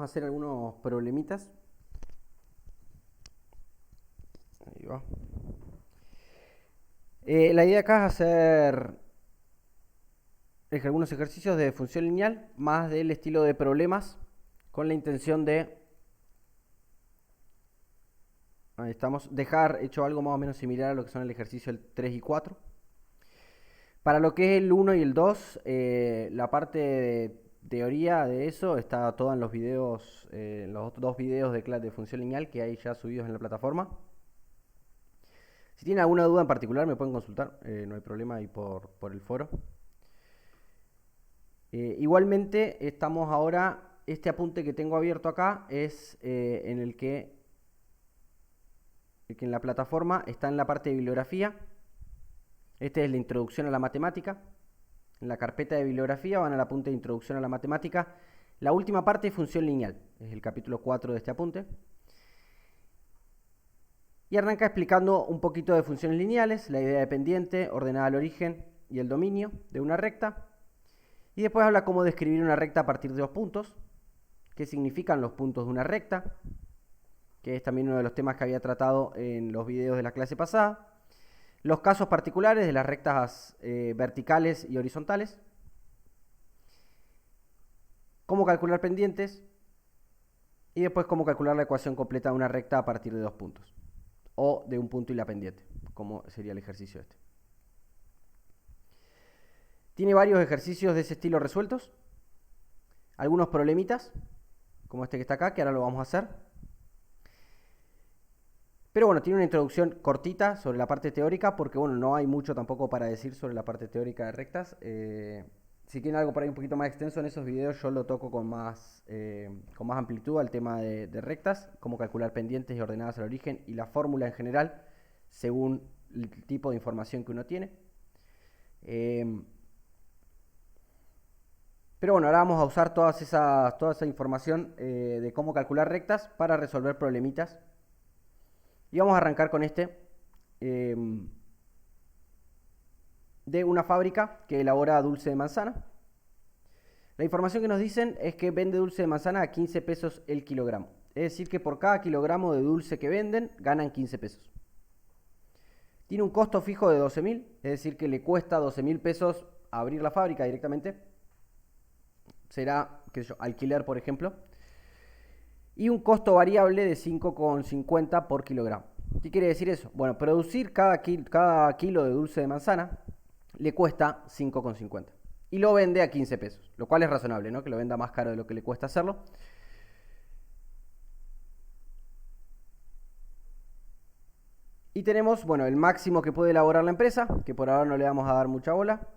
hacer algunos problemitas. Ahí va. La idea acá es hacer algunos ejercicios de función lineal, más del estilo de problemas, con la intención de, ahí estamos, dejar hecho algo más o menos similar a lo que son el ejercicio del 3 y 4. Para lo que es el 1 y el 2, la parte de teoría de eso está toda en los videos, los dos videos de clase de función lineal que hay ya subidos en la plataforma. Si tienen alguna duda en particular me pueden consultar, no hay problema ahí por el foro. Igualmente estamos ahora, este apunte que tengo abierto acá es en el que en la plataforma está en la parte de bibliografía. Este es la introducción a la matemática. En la carpeta de bibliografía van al apunte de introducción a la matemática. La última parte es función lineal, es el capítulo 4 de este apunte. Y arranca explicando un poquito de funciones lineales, la idea de pendiente, ordenada al origen y el dominio de una recta. Y después habla cómo describir una recta a partir de dos puntos, qué significan los puntos de una recta, que es también uno de los temas que había tratado en los videos de la clase pasada. Los casos particulares de las rectas verticales y horizontales. Cómo calcular pendientes. Y después cómo calcular la ecuación completa de una recta a partir de dos puntos. O de un punto y la pendiente, como sería el ejercicio este. Tiene varios ejercicios de ese estilo resueltos. Algunos problemitas, como este que está acá, que ahora lo vamos a hacer. Pero bueno, tiene una introducción cortita sobre la parte teórica, porque bueno, no hay mucho tampoco para decir sobre la parte teórica de rectas. Si tiene algo por ahí un poquito más extenso en esos videos, yo lo toco con más amplitud al tema de rectas, cómo calcular pendientes y ordenadas al origen y la fórmula en general, según el tipo de información que uno tiene. Pero bueno, ahora vamos a usar toda esa información de cómo calcular rectas para resolver problemitas. Y vamos a arrancar con este de una fábrica que elabora dulce de manzana. La información que nos dicen es que vende dulce de manzana a 15 pesos el kilogramo. Es decir, que por cada kilogramo de dulce que venden, ganan 15 pesos. Tiene un costo fijo de 12.000, es decir, que le cuesta 12.000 pesos abrir la fábrica directamente. Será, qué sé yo, alquiler, por ejemplo. Y un costo variable de 5,50 por kilogramo. ¿Qué quiere decir eso? Bueno, producir cada kilo de dulce de manzana le cuesta 5,50. Y lo vende a 15 pesos, lo cual es razonable, ¿no? Que lo venda más caro de lo que le cuesta hacerlo. Y tenemos, bueno, el máximo que puede elaborar la empresa, que por ahora no le vamos a dar mucha bola.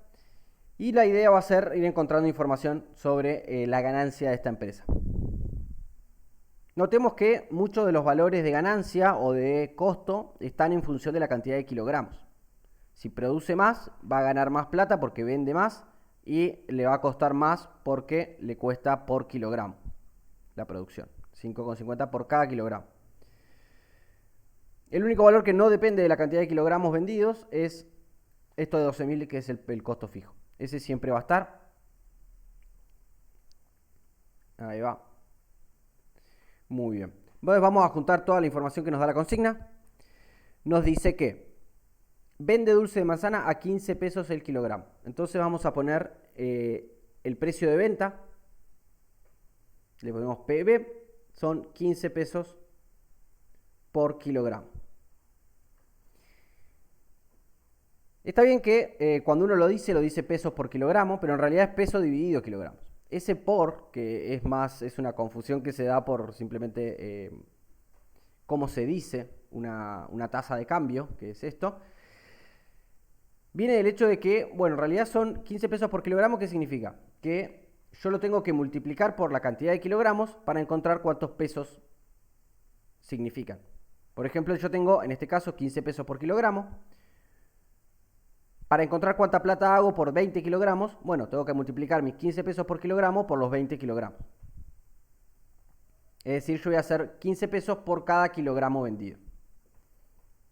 Y la idea va a ser ir encontrando información sobre la ganancia de esta empresa. Notemos que muchos de los valores de ganancia o de costo están en función de la cantidad de kilogramos. Si produce más, va a ganar más plata porque vende más y le va a costar más porque le cuesta por kilogramo la producción. 5,50 por cada kilogramo. El único valor que no depende de la cantidad de kilogramos vendidos es esto de 12.000, que es el costo fijo. Ese siempre va a estar. Ahí va. Muy bien. Entonces vamos a juntar toda la información que nos da la consigna. Nos dice que vende dulce de manzana a 15 pesos el kilogramo. Entonces vamos a poner el precio de venta. Le ponemos PB. Son 15 pesos por kilogramo. Está bien que cuando uno lo dice pesos por kilogramo, pero en realidad es peso dividido kilogramos. Ese por, que es una confusión que se da por simplemente cómo se dice una tasa de cambio, que es esto, viene del hecho de que, bueno, en realidad son 15 pesos por kilogramo. ¿Qué significa? Que yo lo tengo que multiplicar por la cantidad de kilogramos para encontrar cuántos pesos significan. Por ejemplo, yo tengo, en este caso, 15 pesos por kilogramo. Para encontrar cuánta plata hago por 20 kilogramos, bueno, tengo que multiplicar mis 15 pesos por kilogramo por los 20 kilogramos. Es decir, yo voy a hacer 15 pesos por cada kilogramo vendido.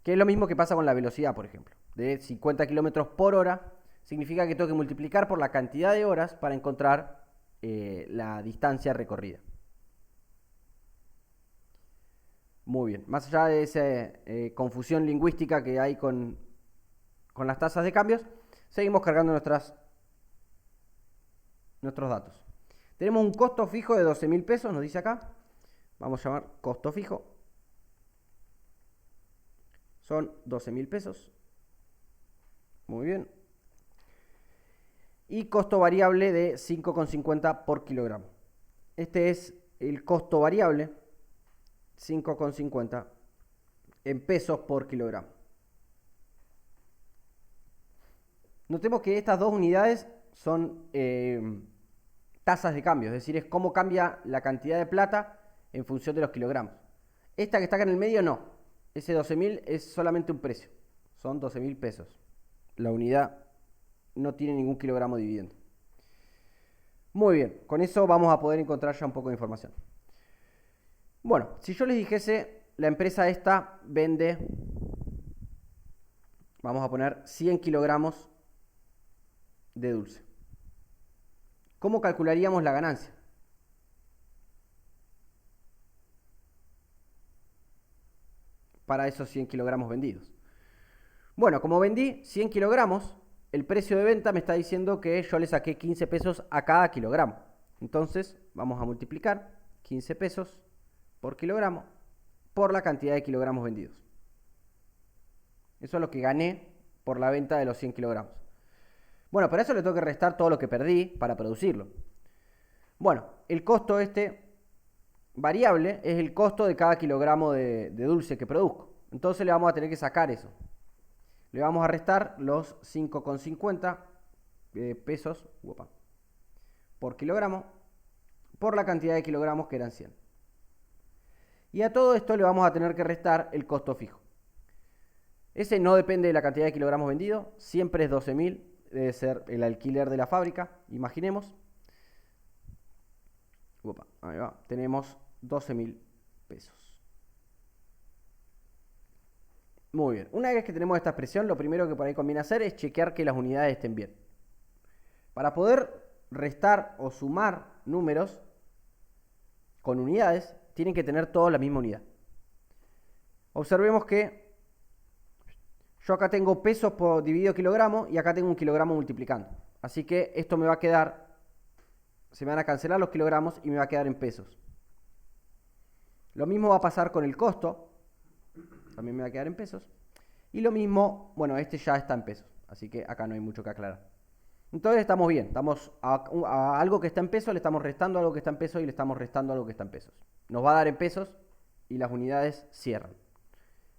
Que es lo mismo que pasa con la velocidad, por ejemplo. De 50 kilómetros por hora, significa que tengo que multiplicar por la cantidad de horas para encontrar la distancia recorrida. Muy bien. Más allá de esa confusión lingüística que hay con las tasas de cambios, seguimos cargando nuestros datos. Tenemos un costo fijo de 12.000 pesos, nos dice acá. Vamos a llamar costo fijo. Son 12.000 pesos. Muy bien. Y costo variable de 5,50 por kilogramo. Este es el costo variable, 5,50 en pesos por kilogramo. Notemos que estas dos unidades son tasas de cambio, es decir, es cómo cambia la cantidad de plata en función de los kilogramos. Esta que está acá en el medio no, ese 12.000 es solamente un precio, son 12.000 pesos. La unidad no tiene ningún kilogramo dividendo. Muy bien, con eso vamos a poder encontrar ya un poco de información. Bueno, si yo les dijese, la empresa esta vende, vamos a poner 100 kilogramos de dulce. ¿Cómo calcularíamos la ganancia? Para esos 100 kilogramos vendidos. Bueno, como vendí 100 kilogramos, el precio de venta me está diciendo que yo le saqué 15 pesos a cada kilogramo. Entonces, vamos a multiplicar 15 pesos por kilogramo por la cantidad de kilogramos vendidos. Eso es lo que gané por la venta de los 100 kilogramos. Bueno, para eso le tengo que restar todo lo que perdí para producirlo. Bueno, el costo variable es el costo de cada kilogramo de dulce que produzco. Entonces le vamos a tener que sacar eso. Le vamos a restar los 5,50 pesos por kilogramo por la cantidad de kilogramos que eran 100. Y a todo esto le vamos a tener que restar el costo fijo. Ese no depende de la cantidad de kilogramos vendidos, siempre es 12.000, debe ser el alquiler de la fábrica, imaginemos. Ahí va, tenemos 12.000 pesos. Muy bien, una vez que tenemos esta expresión, lo primero que por ahí conviene hacer es chequear que las unidades estén bien. Para poder restar o sumar números con unidades, tienen que tener todos la misma unidad. Observemos que yo acá tengo pesos por dividido kilogramo y acá tengo un kilogramo multiplicando. Así que esto me va a quedar, se me van a cancelar los kilogramos y me va a quedar en pesos. Lo mismo va a pasar con el costo, también me va a quedar en pesos. Y lo mismo, bueno, este ya está en pesos, así que acá no hay mucho que aclarar. Entonces estamos bien, estamos a algo que está en pesos, le estamos restando algo que está en pesos y le estamos restando algo que está en pesos. Nos va a dar en pesos y las unidades cierran.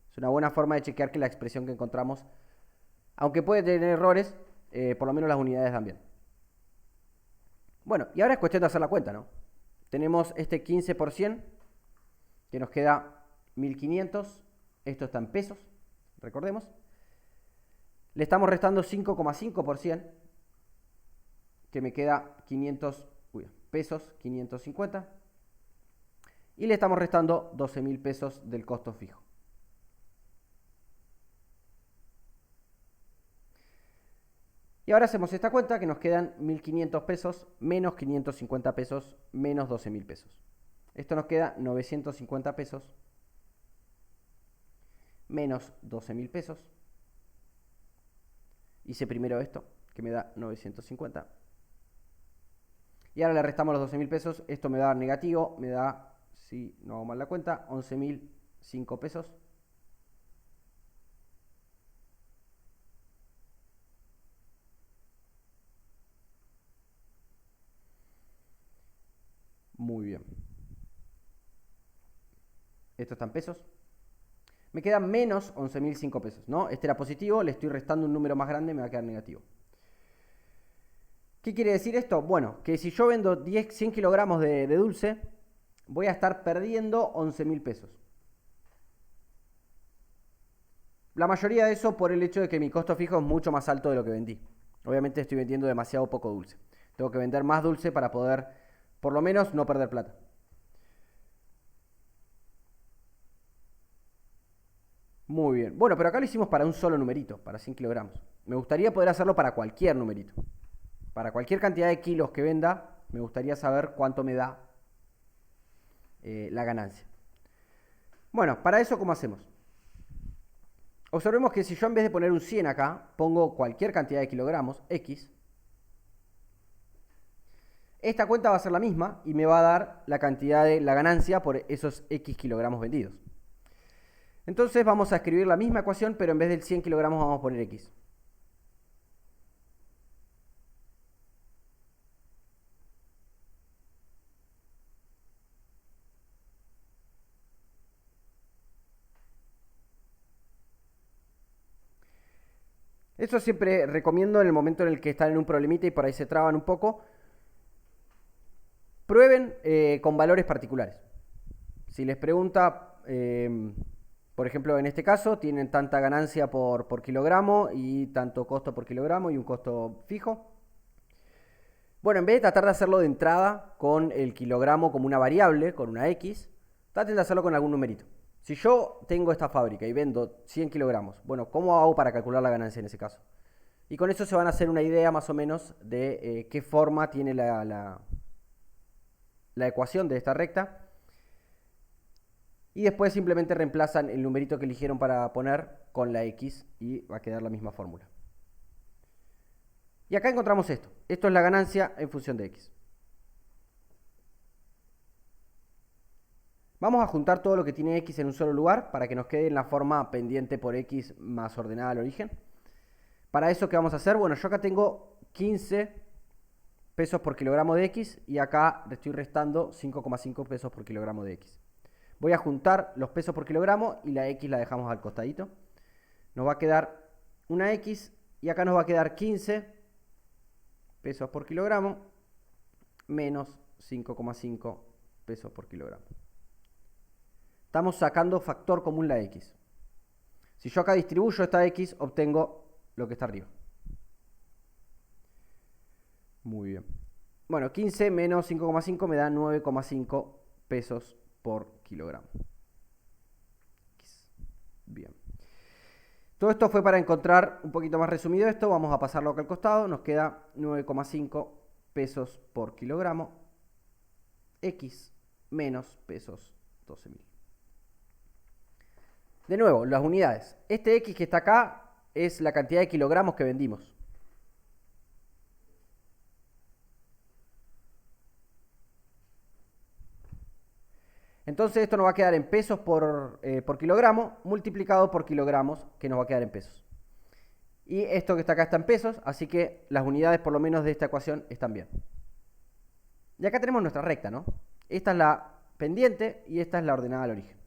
Es una buena forma de chequear que la expresión que encontramos, aunque puede tener errores, por lo menos las unidades dan bien. Bueno, y ahora es cuestión de hacer la cuenta, ¿no? Tenemos este 15% que nos queda 1.500, esto está en pesos, recordemos. Le estamos restando 5,5%, que me queda 500 pesos, 550. Y le estamos restando 12.000 pesos del costo fijo. Y ahora hacemos esta cuenta que nos quedan 1.500 pesos menos 550 pesos menos 12.000 pesos. Esto nos queda 950 pesos menos 12.000 pesos. Hice primero esto, que me da 950. Y ahora le restamos los 12.000 pesos. Esto me da negativo, me da, si no hago mal la cuenta, 11.005 pesos. Muy bien. Esto está en pesos. Me quedan menos 11.005 pesos, ¿no? Este era positivo, le estoy restando un número más grande, me va a quedar negativo. ¿Qué quiere decir esto? Bueno, que si yo vendo 100 kilogramos de dulce, voy a estar perdiendo 11.000 pesos. La mayoría de eso por el hecho de que mi costo fijo es mucho más alto de lo que vendí. Obviamente estoy vendiendo demasiado poco dulce. Tengo que vender más dulce para poder, por lo menos, no perder plata. Muy bien. Bueno, pero acá lo hicimos para un solo numerito, para 100 kilogramos. Me gustaría poder hacerlo para cualquier numerito. Para cualquier cantidad de kilos que venda, me gustaría saber cuánto me da la ganancia. Bueno, para eso, ¿cómo hacemos? Observemos que si yo en vez de poner un 100 acá, pongo cualquier cantidad de kilogramos, X, esta cuenta va a ser la misma y me va a dar la cantidad de la ganancia por esos X kilogramos vendidos. Entonces vamos a escribir la misma ecuación, pero en vez del 100 kilogramos vamos a poner X. Eso siempre recomiendo en el momento en el que están en un problemita y por ahí se traban un poco. Prueben con valores particulares. Si les pregunta, por ejemplo, en este caso, tienen tanta ganancia por kilogramo y tanto costo por kilogramo y un costo fijo. Bueno, en vez de tratar de hacerlo de entrada con el kilogramo como una variable, con una X, traten de hacerlo con algún numerito. Si yo tengo esta fábrica y vendo 100 kilogramos, bueno, ¿cómo hago para calcular la ganancia en ese caso? Y con eso se van a hacer una idea más o menos de qué forma tiene la ecuación de esta recta. Y después simplemente reemplazan el numerito que eligieron para poner con la X y va a quedar la misma fórmula. Y acá encontramos esto. Esto es la ganancia en función de X. Vamos a juntar todo lo que tiene X en un solo lugar para que nos quede en la forma pendiente por X más ordenada al origen. Para eso, ¿qué vamos a hacer? Bueno, yo acá tengo 15 pesos por kilogramo de X y acá le estoy restando 5,5 pesos por kilogramo de X. Voy a juntar los pesos por kilogramo y la X la dejamos al costadito. Nos va a quedar una X y acá nos va a quedar 15 pesos por kilogramo menos 5,5 pesos por kilogramo. Estamos sacando factor común la X. Si yo acá distribuyo esta X, obtengo lo que está arriba. Muy bien. Bueno, 15 menos 5,5 me da 9,5 pesos por kilogramo. Bien. Todo esto fue para encontrar un poquito más resumido esto. Vamos a pasarlo acá al costado. Nos queda 9,5 pesos por kilogramo. X menos pesos 12.000. De nuevo, las unidades. Este X que está acá es la cantidad de kilogramos que vendimos. Entonces esto nos va a quedar en pesos por kilogramo multiplicado por kilogramos, que nos va a quedar en pesos. Y esto que está acá está en pesos, así que las unidades por lo menos de esta ecuación están bien. Y acá tenemos nuestra recta, ¿no? Esta es la pendiente y esta es la ordenada al origen.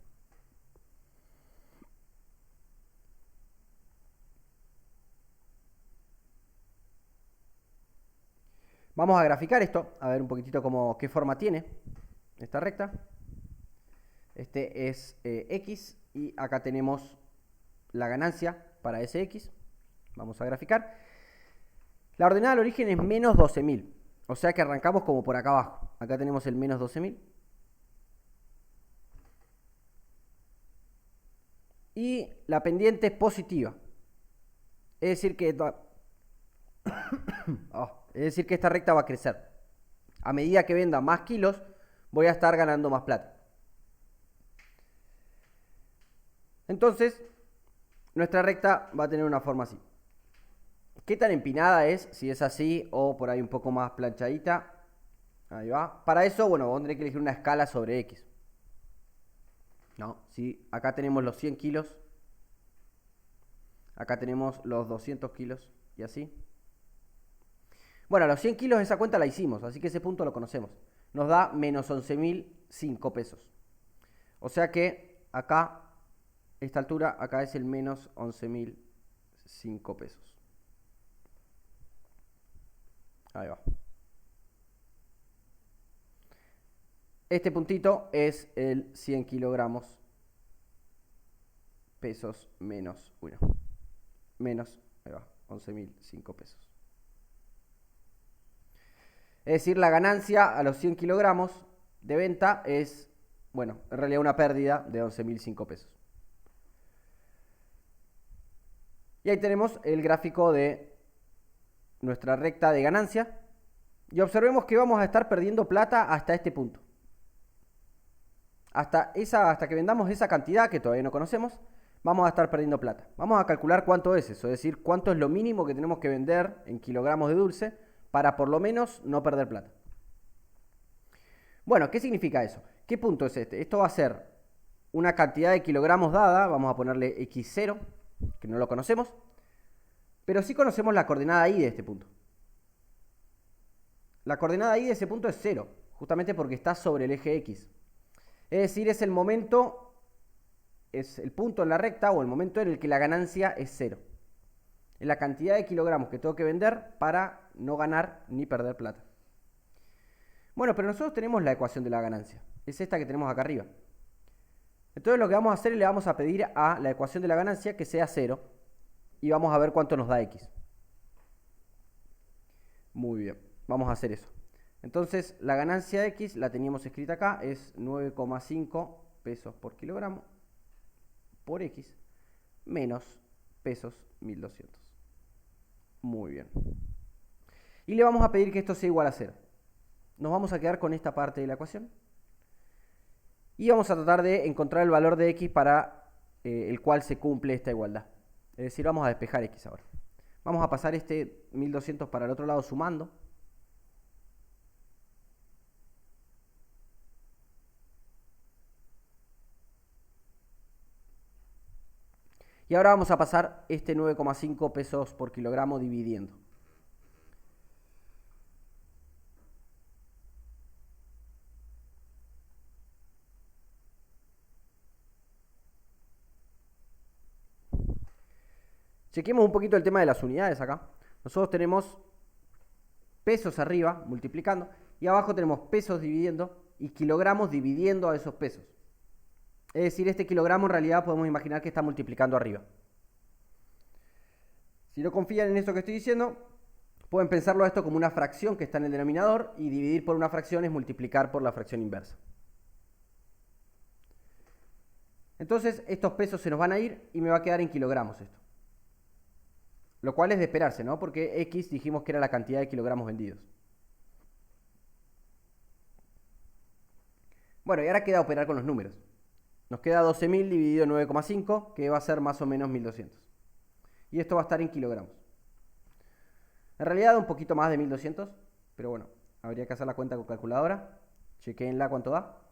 Vamos a graficar esto, a ver un poquitito qué forma tiene esta recta. Este es X y acá tenemos la ganancia para ese X. Vamos a graficar. La ordenada al origen es menos 12.000. O sea que arrancamos como por acá abajo. Acá tenemos el menos 12.000. Y la pendiente es positiva. Es decir que es decir que esta recta va a crecer. A medida que venda más kilos, voy a estar ganando más plata. Entonces, nuestra recta va a tener una forma así. ¿Qué tan empinada es? Si es así o por ahí un poco más planchadita. Ahí va. Para eso, bueno, vamos a tener que elegir una escala sobre X. ¿No? ¿Sí? Acá tenemos los 100 kilos. Acá tenemos los 200 kilos y así. Bueno, a los 100 kilos esa cuenta la hicimos, así que ese punto lo conocemos. Nos da menos 11.005 pesos. O sea que acá, esta altura, acá es el menos 11.005 pesos. Ahí va. Este puntito es el 100 kilogramos pesos menos, menos, ahí va, 11.005 pesos. Es decir, la ganancia a los 100 kilogramos de venta es, bueno, en realidad una pérdida de 11.005 pesos. Y ahí tenemos el gráfico de nuestra recta de ganancia. Y observemos que vamos a estar perdiendo plata hasta este punto. hasta que vendamos esa cantidad que todavía no conocemos, vamos a estar perdiendo plata. Vamos a calcular cuánto es eso, es decir, cuánto es lo mínimo que tenemos que vender en kilogramos de dulce para por lo menos no perder plata. Bueno, ¿qué significa eso? ¿Qué punto es este? Esto va a ser una cantidad de kilogramos dada, vamos a ponerle x0, que no lo conocemos, pero sí conocemos la coordenada y de este punto. La coordenada y de ese punto es 0, justamente porque está sobre el eje X. Es decir, es el momento, es el punto en la recta o el momento en el que la ganancia es 0. Es la cantidad de kilogramos que tengo que vender para no ganar ni perder plata. Bueno, pero nosotros tenemos la ecuación de la ganancia. Es esta que tenemos acá arriba. Entonces lo que vamos a hacer es le vamos a pedir a la ecuación de la ganancia que sea 0 y vamos a ver cuánto nos da X. Muy bien, vamos a hacer eso. Entonces la ganancia de X la teníamos escrita acá, es 9,5 pesos por kilogramo por X menos pesos 1200. Muy bien. Y le vamos a pedir que esto sea igual a 0. Nos vamos a quedar con esta parte de la ecuación. Y vamos a tratar de encontrar el valor de X para el cual se cumple esta igualdad. Es decir, vamos a despejar X ahora. Vamos a pasar este 1200 para el otro lado sumando. Y ahora vamos a pasar este 9,5 pesos por kilogramo dividiendo. Chequemos un poquito el tema de las unidades acá. Nosotros tenemos pesos arriba, multiplicando, y abajo tenemos pesos dividiendo y kilogramos dividiendo a esos pesos. Es decir, este kilogramo en realidad podemos imaginar que está multiplicando arriba. Si no confían en esto que estoy diciendo, pueden pensarlo a esto como una fracción que está en el denominador y dividir por una fracción es multiplicar por la fracción inversa. Entonces estos pesos se nos van a ir y me va a quedar en kilogramos esto. Lo cual es de esperarse, ¿no? Porque X dijimos que era la cantidad de kilogramos vendidos. Bueno, y ahora queda operar con los números. Nos queda 12.000 dividido en 9,5, que va a ser más o menos 1200. Y esto va a estar en kilogramos. En realidad un poquito más de 1200, pero bueno, habría que hacer la cuenta con calculadora. Chequéenla cuánto da.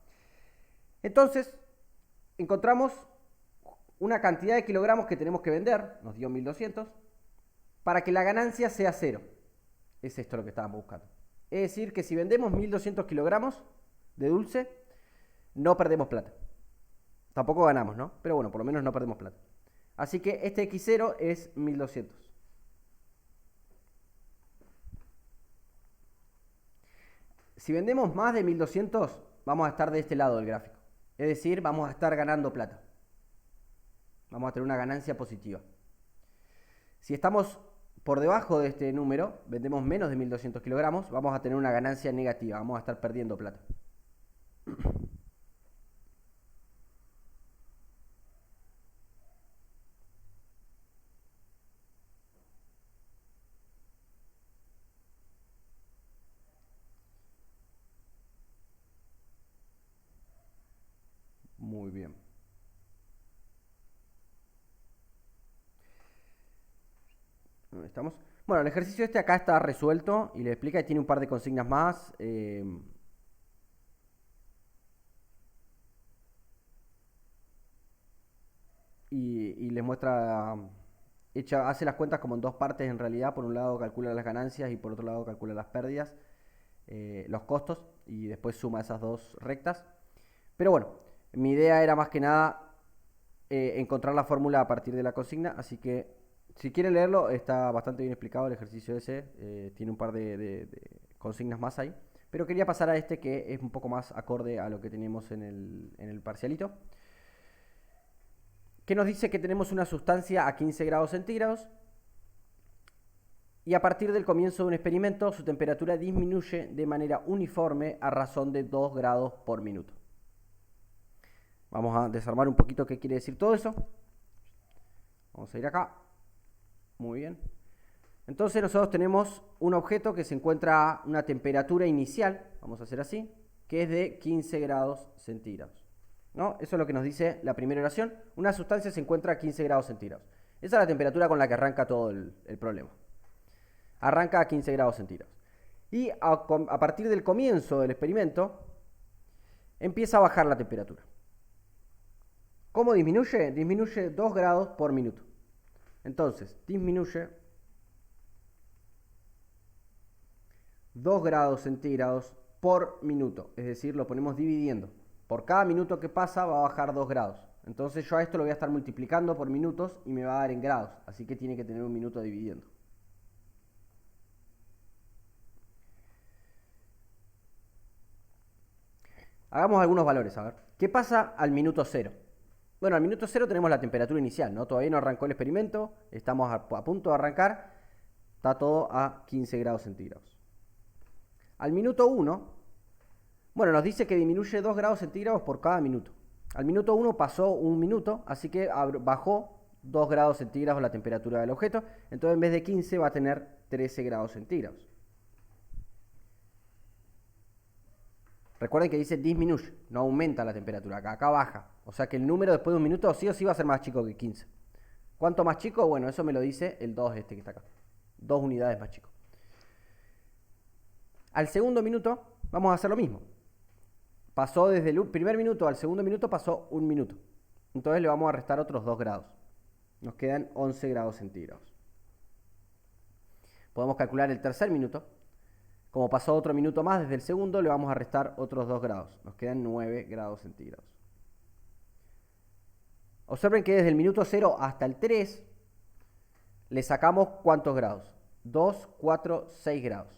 Entonces, encontramos una cantidad de kilogramos que tenemos que vender, nos dio 1200, para que la ganancia sea 0. Es esto lo que estábamos buscando. Es decir, que si vendemos 1200 kilogramos de dulce, no perdemos plata. Tampoco ganamos, ¿no? Pero bueno, por lo menos no perdemos plata. Así que este X0 es 1200. Si vendemos más de 1200, vamos a estar de este lado del gráfico. Es decir, vamos a estar ganando plata. Vamos a tener una ganancia positiva. Si estamos por debajo de este número, vendemos menos de 1200 kilogramos, vamos a tener una ganancia negativa. Vamos a estar perdiendo plata. Muy bien. ¿Dónde estamos? Bueno, el ejercicio este acá está resuelto y le explica y tiene un par de consignas más. Y les muestra, hace las cuentas como en dos partes en realidad. Por un lado calcula las ganancias y por otro lado calcula las pérdidas, los costos, y después suma esas dos rectas. Pero bueno, mi idea era más que nada encontrar la fórmula a partir de la consigna, así que si quieren leerlo, está bastante bien explicado el ejercicio ese, tiene un par de consignas más ahí, pero quería pasar a este que es un poco más acorde a lo que teníamos en el parcialito, que nos dice que tenemos una sustancia a 15 grados centígrados y a partir del comienzo de un experimento su temperatura disminuye de manera uniforme a razón de 2 grados por minuto. Vamos a desarmar un poquito qué quiere decir todo eso. Vamos a ir acá. Muy bien. Entonces nosotros tenemos un objeto que se encuentra a una temperatura inicial, vamos a hacer así, que es de 15 grados centígrados. ¿no? Eso es lo que nos dice la primera oración. Una sustancia se encuentra a 15 grados centígrados. Esa es la temperatura con la que arranca todo el problema. Arranca a 15 grados centígrados. Y a partir del comienzo del experimento, empieza a bajar la temperatura. ¿Cómo disminuye? Disminuye 2 grados por minuto. Entonces, disminuye 2 grados centígrados por minuto. Es decir, lo ponemos dividiendo. Por cada minuto que pasa va a bajar 2 grados. Entonces yo a esto lo voy a estar multiplicando por minutos y me va a dar en grados. Así que tiene que tener un minuto dividiendo. Hagamos algunos valores, a ver. ¿Qué pasa al minuto 0? Bueno, al minuto 0 tenemos la temperatura inicial, ¿no? Todavía no arrancó el experimento, estamos a punto de arrancar, está todo a 15 grados centígrados. Al minuto 1, bueno, nos dice que disminuye 2 grados centígrados por cada minuto. Al minuto 1 pasó un minuto, así que bajó 2 grados centígrados la temperatura del objeto, entonces en vez de 15 va a tener 13 grados centígrados. Recuerden que dice disminuye, no aumenta la temperatura, acá baja. O sea que el número después de un minuto sí o sí va a ser más chico que 15. ¿Cuánto más chico? Bueno, eso me lo dice el 2 este que está acá. 2 unidades más chico. Al segundo minuto vamos a hacer lo mismo. Pasó desde el primer minuto al segundo minuto, pasó un minuto. Entonces le vamos a restar otros 2 grados. Nos quedan 11 grados centígrados. Podemos calcular el tercer minuto. Como pasó otro minuto más desde el segundo, le vamos a restar otros 2 grados. Nos quedan 9 grados centígrados. Observen que desde el minuto 0 hasta el 3 le sacamos ¿cuántos grados? 2, 4, 6 grados.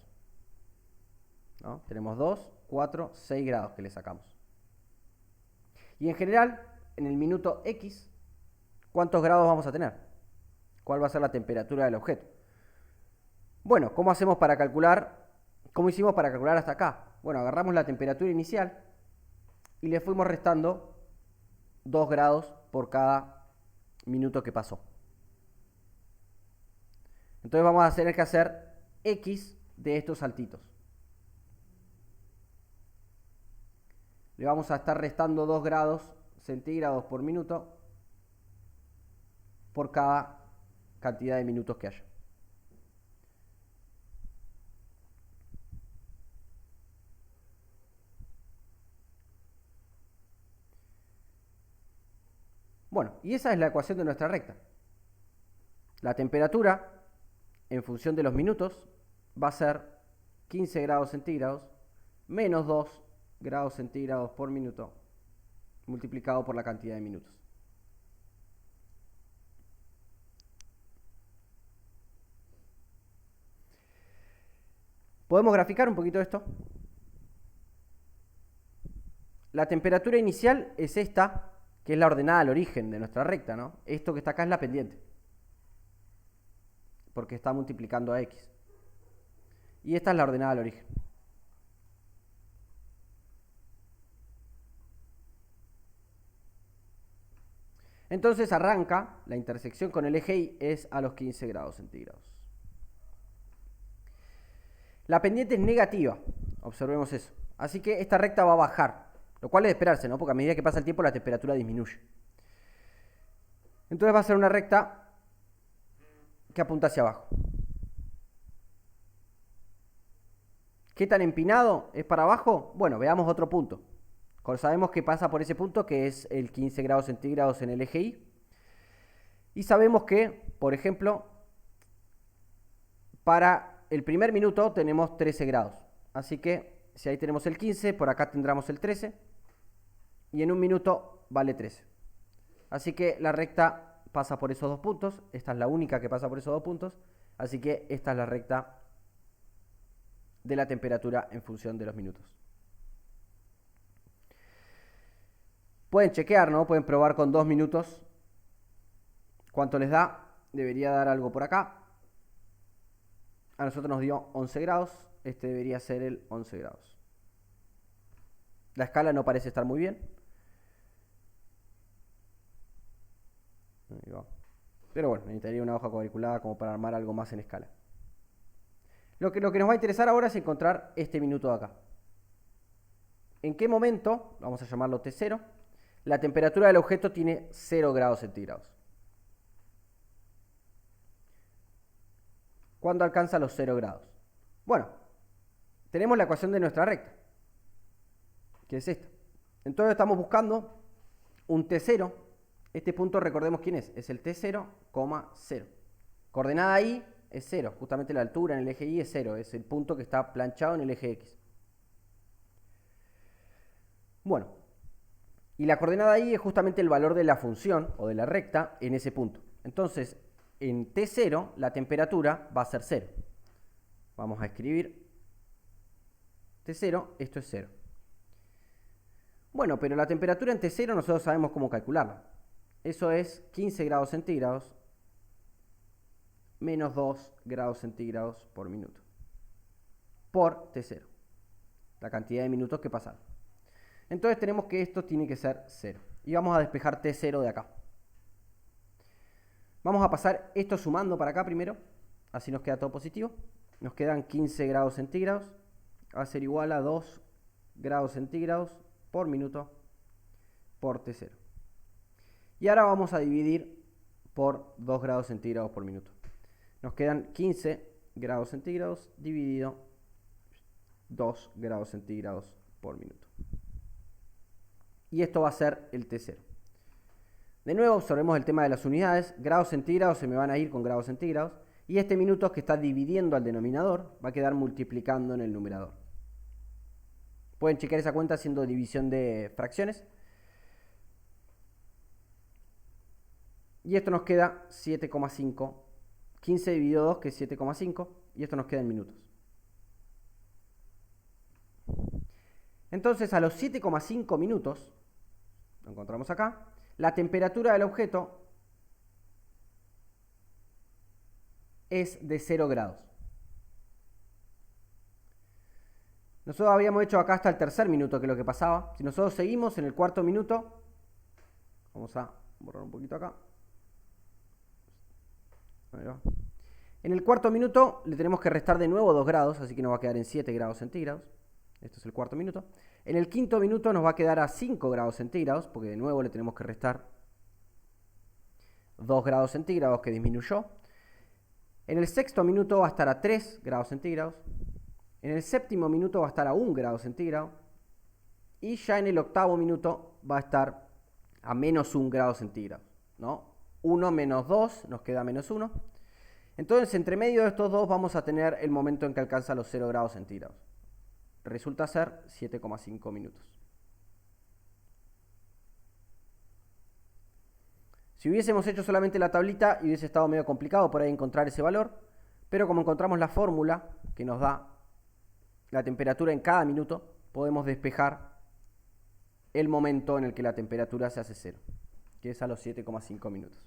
¿No? Tenemos 2, 4, 6 grados que le sacamos. Y en general, en el minuto X, ¿cuántos grados vamos a tener? ¿Cuál va a ser la temperatura del objeto? Bueno, ¿cómo hacemos para calcular? ¿Cómo hicimos para calcular hasta acá? Bueno, agarramos la temperatura inicial y le fuimos restando 2 grados por cada minuto que pasó. Entonces vamos a tener que hacer X de estos saltitos. Le vamos a estar restando 2 grados centígrados por minuto por cada cantidad de minutos que haya. Bueno, y esa es la ecuación de nuestra recta. La temperatura, en función de los minutos, va a ser 15 grados centígrados menos 2 grados centígrados por minuto multiplicado por la cantidad de minutos. ¿Podemos graficar un poquito esto? La temperatura inicial es esta, que es la ordenada al origen de nuestra recta, ¿no? Esto que está acá es la pendiente, porque está multiplicando a x. Y esta es la ordenada al origen. Entonces arranca, la intersección con el eje Y es a los 15 grados centígrados. La pendiente es negativa, observemos eso. Así que esta recta va a bajar, lo cual es de esperarse, ¿no? Porque a medida que pasa el tiempo la temperatura disminuye. Entonces va a ser una recta que apunta hacia abajo. ¿Qué tan empinado es para abajo? Bueno, veamos otro punto. Sabemos que pasa por ese punto, que es el 15 grados centígrados en el eje Y. Y sabemos que, por ejemplo, para el primer minuto tenemos 13 grados. Así que si ahí tenemos el 15, por acá tendremos el 13. Y en un minuto vale 13. Así que la recta pasa por esos dos puntos. Esta es la única que pasa por esos dos puntos. Así que esta es la recta de la temperatura en función de los minutos. Pueden chequear, ¿no? Pueden probar con 2 minutos cuánto les da. Debería dar algo por acá. A nosotros nos dio 11 grados. Este debería ser el 11 grados. La escala no parece estar muy bien. Ahí va. Pero bueno, necesitaría una hoja cuadriculada como para armar algo más en escala. Lo que nos va a interesar ahora es encontrar este minuto de acá. ¿En qué momento, vamos a llamarlo T0, la temperatura del objeto tiene 0 grados centígrados. ¿Cuándo alcanza los 0 grados? Bueno, tenemos la ecuación de nuestra recta, que es esta. Entonces estamos buscando un T0. Este punto, recordemos quién es el T0, 0. Coordenada Y es 0, justamente la altura en el eje Y es 0, es el punto que está planchado en el eje X. Bueno, y la coordenada Y es justamente el valor de la función o de la recta en ese punto. Entonces, en T0 la temperatura va a ser 0. Vamos a escribir T0, esto es 0. Bueno, pero la temperatura en T0 nosotros sabemos cómo calcularla. Eso es 15 grados centígrados menos 2 grados centígrados por minuto. Por T0. La cantidad de minutos que pasaron. Entonces tenemos que esto tiene que ser 0. Y vamos a despejar T0 de acá. Vamos a pasar esto sumando para acá primero. Así nos queda todo positivo. Nos quedan 15 grados centígrados. Va a ser igual a 2 grados centígrados por minuto por T0. Y ahora vamos a dividir por 2 grados centígrados por minuto. Nos quedan 15 grados centígrados dividido 2 grados centígrados por minuto. Y esto va a ser el T0. De nuevo observemos el tema de las unidades. Grados centígrados se me van a ir con grados centígrados. Y este minuto que está dividiendo al denominador va a quedar multiplicando en el numerador. Pueden chequear esa cuenta haciendo división de fracciones. Y esto nos queda 7,5. 15 dividido 2, que es 7,5. Y esto nos queda en minutos. Entonces, a los 7,5 minutos, lo encontramos acá, la temperatura del objeto es de 0 grados. Nosotros habíamos hecho acá hasta el tercer minuto, que es lo que pasaba. Si nosotros seguimos en el cuarto minuto, vamos a borrar un poquito acá. Ahí va. En el cuarto minuto le tenemos que restar de nuevo 2 grados, así que nos va a quedar en 7 grados centígrados. Esto es el cuarto minuto. En el quinto minuto nos va a quedar a 5 grados centígrados, porque de nuevo le tenemos que restar 2 grados centígrados que disminuyó. En el sexto minuto va a estar a 3 grados centígrados. En el séptimo minuto va a estar a 1 grado centígrado. Y ya en el octavo minuto va a estar a menos 1 grado centígrado, ¿no? 1 menos 2 nos queda menos 1. Entonces, entre medio de estos dos vamos a tener el momento en que alcanza los 0 grados centígrados. Resulta ser 7,5 minutos. Si hubiésemos hecho solamente la tablita, hubiese estado medio complicado por ahí encontrar ese valor, pero como encontramos la fórmula que nos da la temperatura en cada minuto, podemos despejar el momento en el que la temperatura se hace 0, que es a los 7,5 minutos.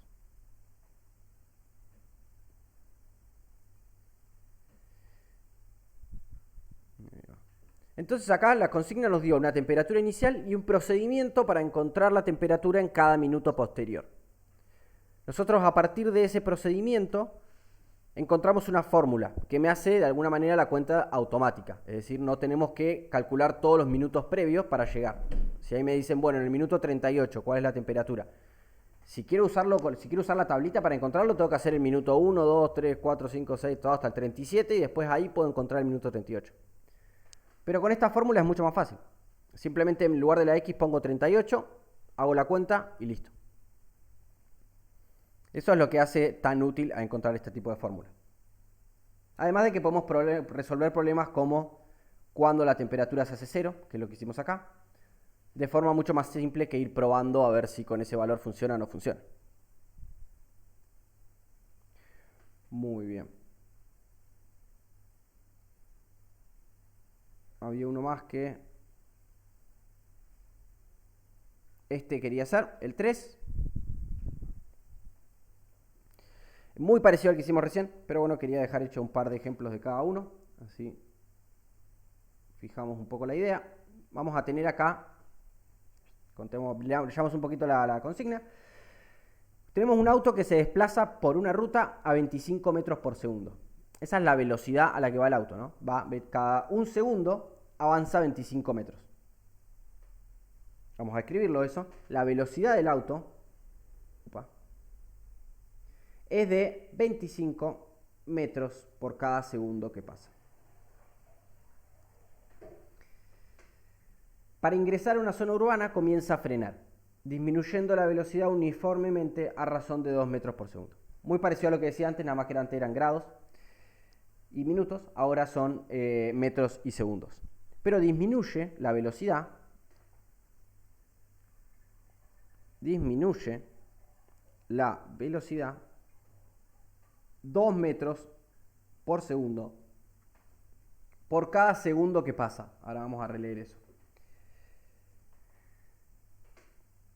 Entonces acá la consigna nos dio una temperatura inicial y un procedimiento para encontrar la temperatura en cada minuto posterior. Nosotros a partir de ese procedimiento encontramos una fórmula que me hace de alguna manera la cuenta automática. Es decir, no tenemos que calcular todos los minutos previos para llegar. Si ahí me dicen, bueno, en el minuto 38, ¿cuál es la temperatura? Si quiero usar la tablita para encontrarlo, tengo que hacer el minuto 1, 2, 3, 4, 5, 6, todo hasta el 37 y después ahí puedo encontrar el minuto 38. Pero con esta fórmula es mucho más fácil. Simplemente en lugar de la X pongo 38, hago la cuenta y listo. Eso es lo que hace tan útil a encontrar este tipo de fórmula. Además de que podemos resolver problemas como cuando la temperatura se hace 0, que es lo que hicimos acá, de forma mucho más simple que ir probando a ver si con ese valor funciona o no funciona. Muy bien. Había uno más que quería hacer, el 3. Muy parecido al que hicimos recién, pero bueno, quería dejar hecho un par de ejemplos de cada uno. Así fijamos un poco la idea. Vamos a tener acá, leyamos un poquito la consigna. Tenemos un auto que se desplaza por una ruta a 25 metros por segundo. Esa es la velocidad a la que va el auto, ¿no? Cada un segundo avanza 25 metros. vamos a escribirlo eso, la velocidad del auto es de 25 metros por cada segundo que pasa. Para ingresar a una zona urbana comienza a frenar, disminuyendo la velocidad uniformemente a razón de 2 metros por segundo. Muy parecido a lo que decía antes, nada más que antes eran grados y minutos, ahora son metros y segundos. Pero disminuye la velocidad, 2 metros por segundo por cada segundo que pasa. Ahora vamos a releer eso.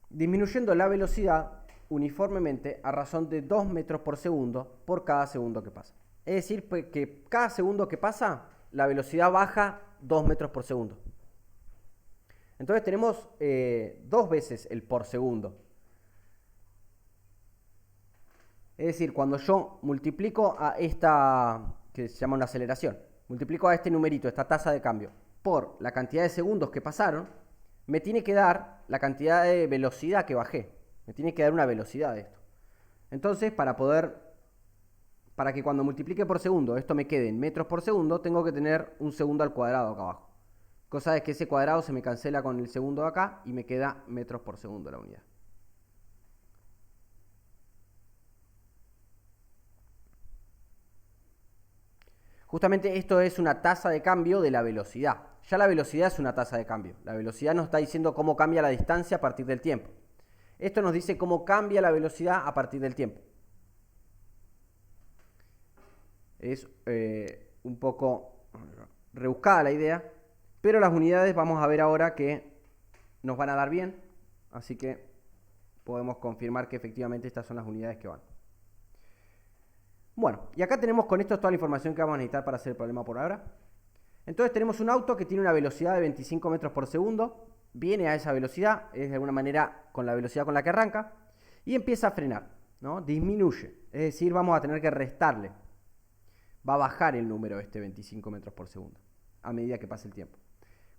Disminuyendo la velocidad uniformemente a razón de 2 metros por segundo por cada segundo que pasa. Es decir, que cada segundo que pasa, la velocidad baja 2 metros por segundo. Entonces tenemos 2 veces el por segundo. Es decir, cuando yo multiplico a esta, que se llama una aceleración, multiplico a este numerito, esta tasa de cambio, por la cantidad de segundos que pasaron, me tiene que dar la cantidad de velocidad que bajé. Me tiene que dar una velocidad de esto. Entonces, para que cuando multiplique por segundo esto me quede en metros por segundo, tengo que tener un segundo al cuadrado acá abajo. Cosa de que ese cuadrado se me cancela con el segundo de acá y me queda metros por segundo la unidad. Justamente esto es una tasa de cambio de la velocidad. Ya la velocidad es una tasa de cambio. La velocidad nos está diciendo cómo cambia la distancia a partir del tiempo. Esto nos dice cómo cambia la velocidad a partir del tiempo. Es un poco rebuscada la idea, pero las unidades vamos a ver ahora que nos van a dar bien, así que podemos confirmar que efectivamente estas son las unidades que van. Bueno, y acá tenemos con esto toda la información que vamos a necesitar para hacer el problema por ahora. Entonces tenemos un auto que tiene una velocidad de 25 metros por segundo, viene a esa velocidad, es de alguna manera con la velocidad con la que arranca, y empieza a frenar, ¿no? Disminuye, es decir, vamos a tener que restarle. Va a bajar el número 25 metros por segundo a medida que pase el tiempo.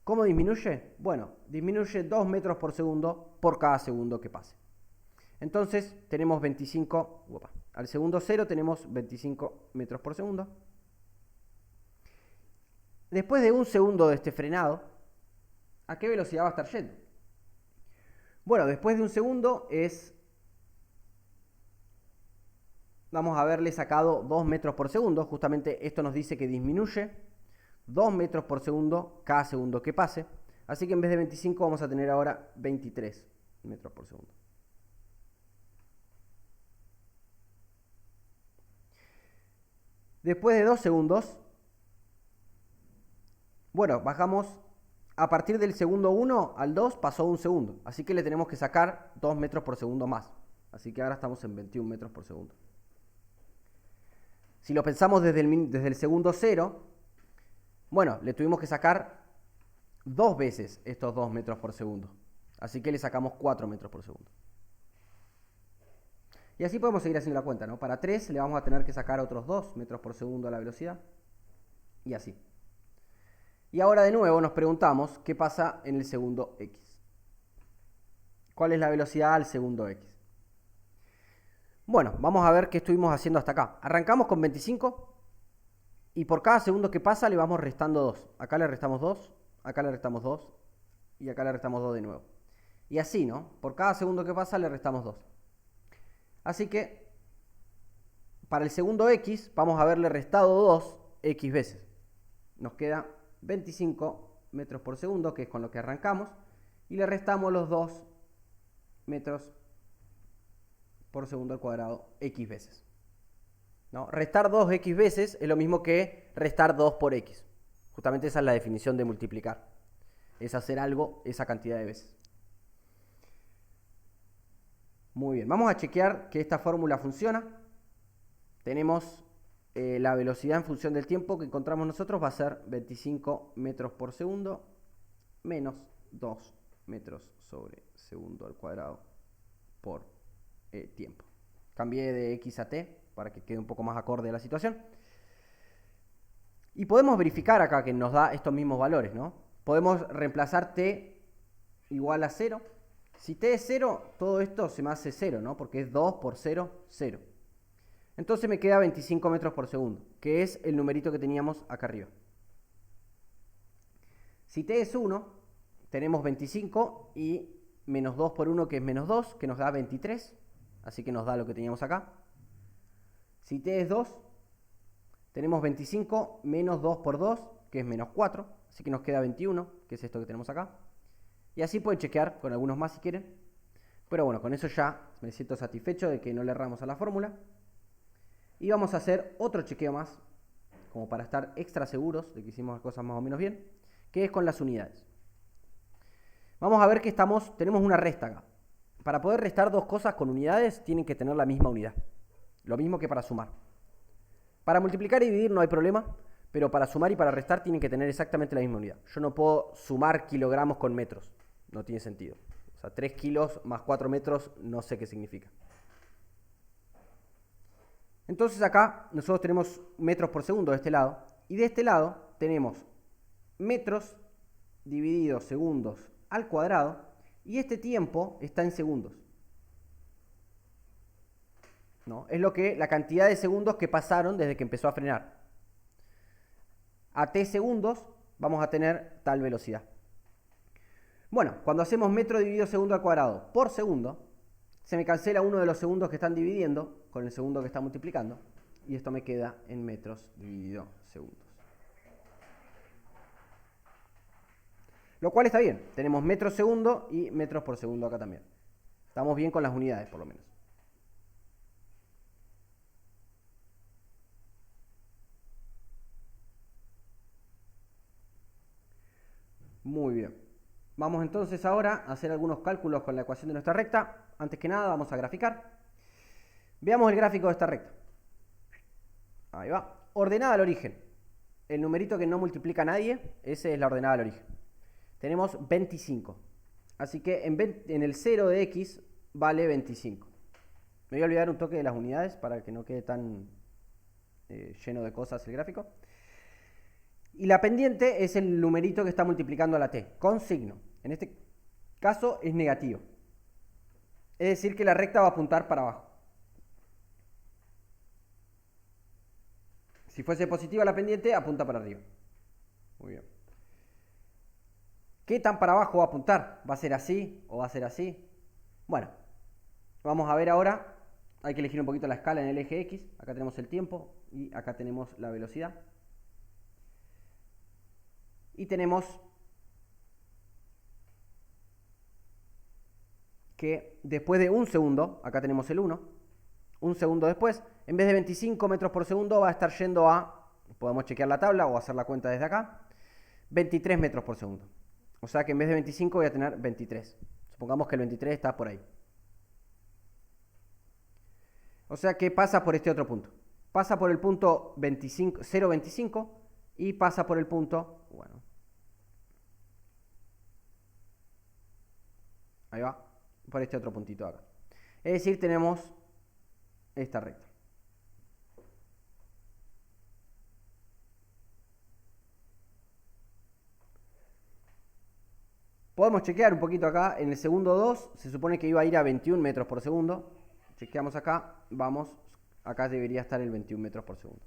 ¿Cómo disminuye? Bueno, disminuye 2 metros por segundo por cada segundo que pase. Entonces tenemos 25, al segundo 0 tenemos 25 metros por segundo. Después de un segundo de este frenado, ¿a qué velocidad va a estar yendo? Bueno, después de un segundo vamos a haberle sacado 2 metros por segundo. Justamente esto nos dice que disminuye 2 metros por segundo cada segundo que pase. Así que en vez de 25 vamos a tener ahora 23 metros por segundo. Después de 2 segundos, bueno, bajamos a partir del segundo 1 al 2 pasó un segundo. Así que le tenemos que sacar 2 metros por segundo más. Así que ahora estamos en 21 metros por segundo. Si lo pensamos desde el segundo 0, bueno, le tuvimos que sacar 2 veces estos 2 metros por segundo. Así que le sacamos 4 metros por segundo. Y así podemos seguir haciendo la cuenta, ¿no? Para 3 le vamos a tener que sacar otros 2 metros por segundo a la velocidad. Y así. Y ahora de nuevo nos preguntamos qué pasa en el segundo X. ¿Cuál es la velocidad al segundo X? Bueno, vamos a ver qué estuvimos haciendo hasta acá. Arrancamos con 25 y por cada segundo que pasa le vamos restando 2. Acá le restamos 2, acá le restamos 2 y acá le restamos 2 de nuevo. Y así, ¿no? Por cada segundo que pasa le restamos 2. Así que para el segundo X vamos a haberle restado 2 X veces. Nos queda 25 metros por segundo, que es con lo que arrancamos, y le restamos los 2 metros por segundo al cuadrado X veces. ¿No? Restar 2X veces es lo mismo que restar 2 por X. Justamente esa es la definición de multiplicar. Es hacer algo esa cantidad de veces. Muy bien, vamos a chequear que esta fórmula funciona. Tenemos la velocidad en función del tiempo que encontramos nosotros va a ser 25 metros por segundo menos 2 metros sobre segundo al cuadrado por tiempo. Cambié de X a T para que quede un poco más acorde a la situación. Y podemos verificar acá que nos da estos mismos valores, ¿no? Podemos reemplazar T igual a 0 Si t es 0, todo esto se me hace 0, ¿no? Porque es 2 por 0, 0. Entonces me queda 25 metros por segundo, que es el numerito que teníamos acá arriba. Si t es 1, tenemos 25 y menos 2 por 1, que es menos 2, que nos da 23. Así que nos da lo que teníamos acá. Si t es 2, tenemos 25 menos 2 por 2, que es menos 4. Así que nos queda 21, que es esto que tenemos acá. Y así pueden chequear con algunos más si quieren. Pero bueno, con eso ya me siento satisfecho de que no le erramos a la fórmula. Y vamos a hacer otro chequeo más, como para estar extra seguros de que hicimos las cosas más o menos bien, que es con las unidades. Vamos a ver que tenemos una resta acá. Para poder restar dos cosas con unidades, tienen que tener la misma unidad. Lo mismo que para sumar. Para multiplicar y dividir no hay problema, pero para sumar y para restar tienen que tener exactamente la misma unidad. Yo no puedo sumar kilogramos con metros. No tiene sentido. O sea, 3 kilos más 4 metros, no sé qué significa. Entonces acá nosotros tenemos metros por segundo de este lado. Y de este lado tenemos metros divididos segundos al cuadrado. Y este tiempo está en segundos. ¿No? Es la cantidad de segundos que pasaron desde que empezó a frenar. A t segundos vamos a tener tal velocidad. Bueno, cuando hacemos metro dividido segundo al cuadrado por segundo, se me cancela uno de los segundos que están dividiendo con el segundo que está multiplicando. Y esto me queda en metros dividido segundos. Lo cual está bien. Tenemos metros segundo y metros por segundo acá también. Estamos bien con las unidades, por lo menos. Muy bien. Vamos entonces ahora a hacer algunos cálculos con la ecuación de nuestra recta. Antes que nada vamos a graficar. Veamos el gráfico de esta recta. Ahí va. Ordenada al origen. El numerito que no multiplica a nadie, ese es la ordenada al origen. Tenemos 25. Así que en el 0 de x vale 25. Me voy a olvidar un toque de las unidades para que no quede tan lleno de cosas el gráfico. Y la pendiente es el numerito que está multiplicando a la t, con signo. En este caso es negativo. Es decir, que la recta va a apuntar para abajo. Si fuese positiva la pendiente, apunta para arriba. Muy bien. ¿Qué tan para abajo va a apuntar? ¿Va a ser así o va a ser así? Bueno, vamos a ver ahora. Hay que elegir un poquito la escala en el eje X. Acá tenemos el tiempo y acá tenemos la velocidad. Y tenemos que después de un segundo, acá tenemos el 1, un segundo después, en vez de 25 metros por segundo va a estar yendo a, podemos chequear la tabla o hacer la cuenta desde acá, 23 metros por segundo. O sea que en vez de 25 voy a tener 23. Supongamos que el 23 está por ahí. O sea que pasa por este otro punto. Pasa por el punto 0,25 y pasa por el punto, bueno, ahí va, por este otro puntito acá. Es decir, tenemos esta recta. Podemos chequear un poquito acá. En el segundo 2 se supone que iba a ir a 21 metros por segundo. Chequeamos acá, vamos, acá debería estar el 21 metros por segundo.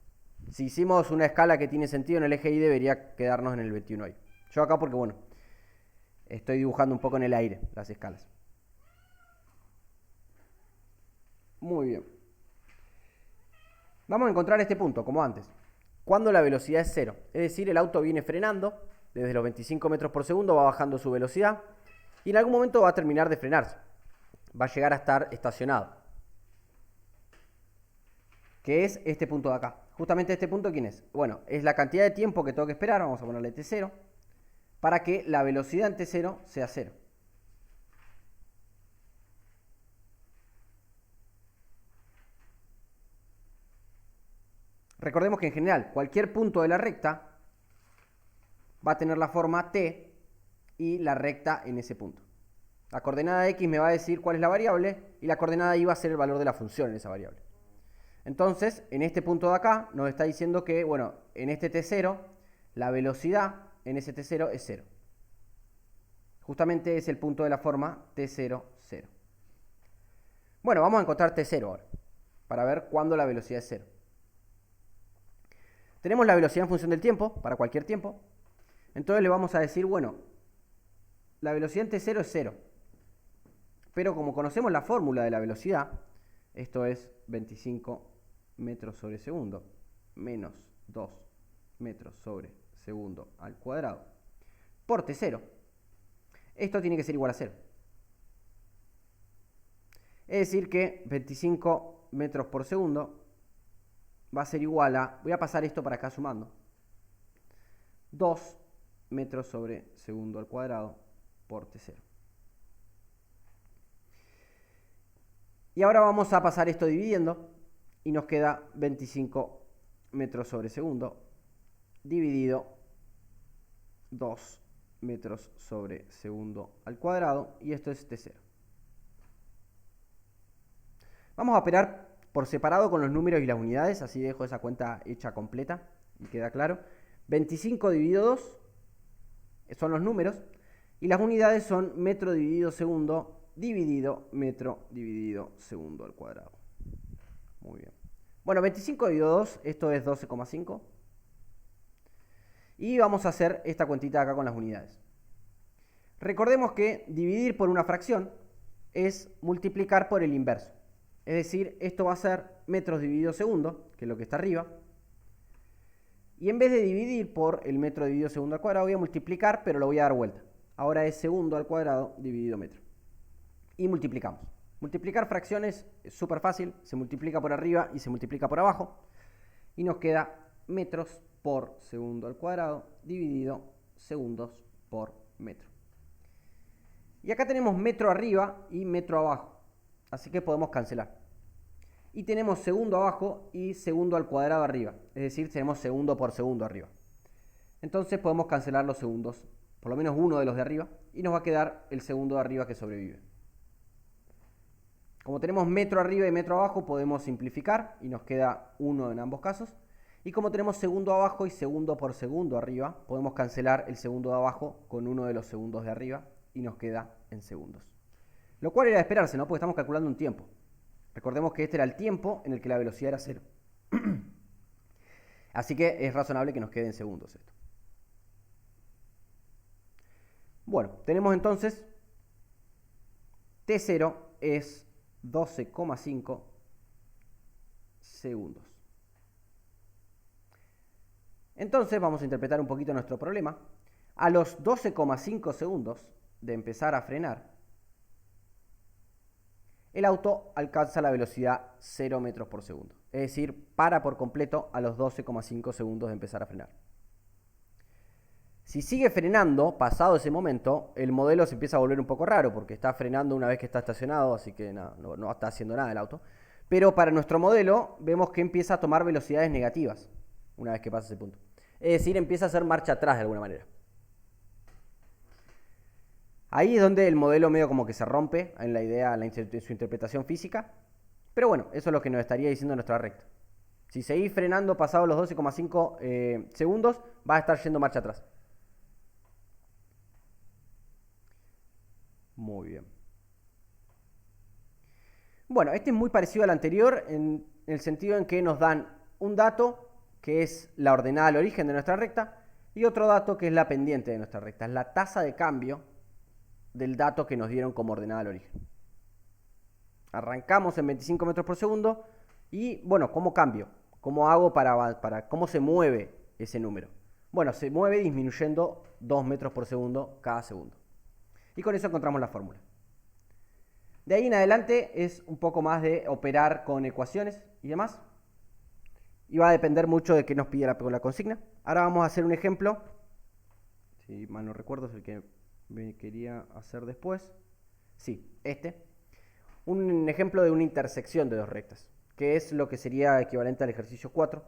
Si hicimos una escala que tiene sentido en el eje Y, debería quedarnos en el 21 ahí. Yo acá porque, bueno, estoy dibujando un poco en el aire las escalas. Muy bien. Vamos a encontrar este punto, como antes. Cuando la velocidad es 0. Es decir, el auto viene frenando. Desde los 25 metros por segundo va bajando su velocidad. Y en algún momento va a terminar de frenarse. Va a llegar a estar estacionado. Que es este punto de acá. Justamente este punto, ¿quién es? Bueno, es la cantidad de tiempo que tengo que esperar. Vamos a ponerle t0. Para que la velocidad en t0 sea 0. Recordemos que en general cualquier punto de la recta va a tener la forma t y la recta en ese punto. La coordenada x me va a decir cuál es la variable y la coordenada y va a ser el valor de la función en esa variable. Entonces, en este punto de acá nos está diciendo que, bueno, en este t0, la velocidad en ese t0 es 0. Justamente es el punto de la forma T0, 0. Bueno, vamos a encontrar T0 ahora, para ver cuándo la velocidad es 0. Tenemos la velocidad en función del tiempo, para cualquier tiempo. Entonces le vamos a decir, bueno, la velocidad en T0 es 0. Pero como conocemos la fórmula de la velocidad, esto es 25 metros sobre segundo menos 2 metros sobre segundo al cuadrado por T0. Esto tiene que ser igual a 0. Es decir que 25 metros por segundo va a ser igual a, voy a pasar esto para acá sumando, 2 metros sobre segundo al cuadrado por T0. Y ahora vamos a pasar esto dividiendo y nos queda 25 metros sobre segundo dividido 2 metros sobre segundo al cuadrado, y esto es T0. Vamos a operar por separado con los números y las unidades, así dejo esa cuenta hecha completa y queda claro. 25 dividido 2 son los números y las unidades son metro dividido segundo dividido metro dividido segundo al cuadrado. Muy bien. Bueno, 25 dividido 2, esto es 12,5. Y vamos a hacer esta cuentita acá con las unidades. Recordemos que dividir por una fracción es multiplicar por el inverso. Es decir, esto va a ser metros dividido segundo, que es lo que está arriba. Y en vez de dividir por el metro dividido segundo al cuadrado, voy a multiplicar, pero lo voy a dar vuelta. Ahora es segundo al cuadrado dividido metro. Y multiplicamos. Multiplicar fracciones es súper fácil. Se multiplica por arriba y se multiplica por abajo. Y nos queda metros por segundo al cuadrado dividido segundos por metro. Y acá tenemos metro arriba y metro abajo. Así que podemos cancelar. Y tenemos segundo abajo y segundo al cuadrado arriba. Es decir, tenemos segundo por segundo arriba. Entonces podemos cancelar los segundos, por lo menos uno de los de arriba, y nos va a quedar el segundo de arriba que sobrevive. Como tenemos metro arriba y metro abajo, podemos simplificar y nos queda 1 en ambos casos. Y como tenemos segundo abajo y segundo por segundo arriba, podemos cancelar el segundo de abajo con uno de los segundos de arriba y nos queda en segundos. Lo cual era de esperarse, ¿no? Porque estamos calculando un tiempo. Recordemos que este era el tiempo en el que la velocidad era 0. Así que es razonable que nos quede en segundos esto. Bueno, tenemos entonces T0 es 12,5 segundos. Entonces vamos a interpretar un poquito nuestro problema. A los 12,5 segundos de empezar a frenar, el auto alcanza la velocidad 0 metros por segundo. Es decir, para por completo a los 12,5 segundos de empezar a frenar. Si sigue frenando, pasado ese momento, el modelo se empieza a volver un poco raro porque está frenando una vez que está estacionado, así que no está haciendo nada el auto. Pero para nuestro modelo vemos que empieza a tomar velocidades negativas una vez que pasa ese punto. Es decir, empieza a hacer marcha atrás de alguna manera. Ahí es donde el modelo medio como que se rompe en la idea, en su interpretación física. Pero bueno, eso es lo que nos estaría diciendo nuestra recta. Si seguís frenando pasado los 12,5 segundos, va a estar yendo marcha atrás. Muy bien. Bueno, este es muy parecido al anterior en el sentido en que nos dan un dato que es la ordenada al origen de nuestra recta y otro dato que es la pendiente de nuestra recta. Es la tasa de cambio del dato que nos dieron como ordenada al origen. Arrancamos en 25 metros por segundo y, bueno, ¿cómo cambio? ¿Cómo hago para cómo se mueve ese número? Bueno, se mueve disminuyendo 2 metros por segundo cada segundo. Y con eso encontramos la fórmula. De ahí en adelante es un poco más de operar con ecuaciones y demás. Y va a depender mucho de qué nos pide la consigna. Ahora vamos a hacer un ejemplo. Si mal no recuerdo, es el que me quería hacer después. Sí, este. Un ejemplo de una intersección de dos rectas, que es lo que sería equivalente al ejercicio 4.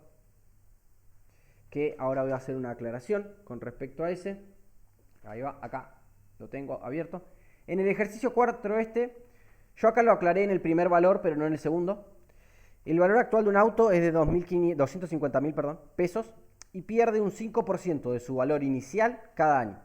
Que ahora voy a hacer una aclaración con respecto a ese. Ahí va, acá lo tengo abierto. En el ejercicio 4 yo acá lo aclaré en el primer valor, pero no en el segundo. El valor actual de un auto es de 250.000 pesos y pierde un 5% de su valor inicial cada año.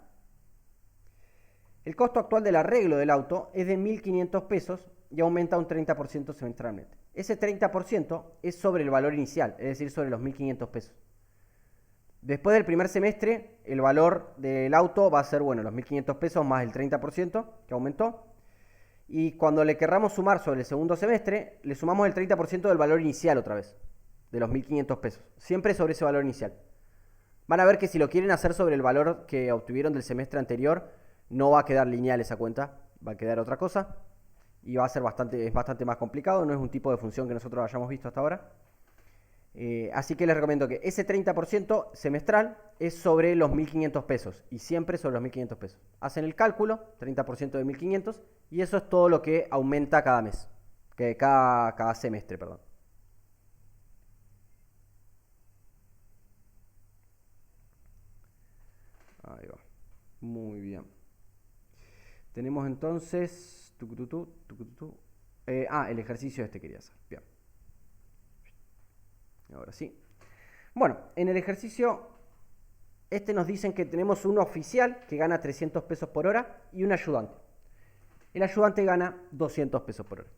El costo actual del arreglo del auto es de 1.500 pesos y aumenta un 30% semestralmente. Ese 30% es sobre el valor inicial, es decir, sobre los 1.500 pesos. Después del primer semestre, el valor del auto va a ser, bueno, los 1.500 pesos más el 30% que aumentó. Y cuando le querramos sumar sobre el segundo semestre, le sumamos el 30% del valor inicial otra vez, de los 1.500 pesos. Siempre sobre ese valor inicial. Van a ver que si lo quieren hacer sobre el valor que obtuvieron del semestre anterior, no va a quedar lineal esa cuenta, va a quedar otra cosa. Y va a ser es bastante más complicado, no es un tipo de función que nosotros hayamos visto hasta ahora. Así que les recomiendo que ese 30% semestral es sobre los 1.500 pesos y siempre sobre los 1.500 pesos. Hacen el cálculo, 30% de 1.500 y eso es todo lo que aumenta cada mes, cada semestre, perdón. Ahí va. Muy bien. Tenemos entonces... el ejercicio este quería hacer. Bien. Ahora sí. Bueno, en el ejercicio este nos dicen que tenemos un oficial que gana 300 pesos por hora y un ayudante. El ayudante gana 200 pesos por hora.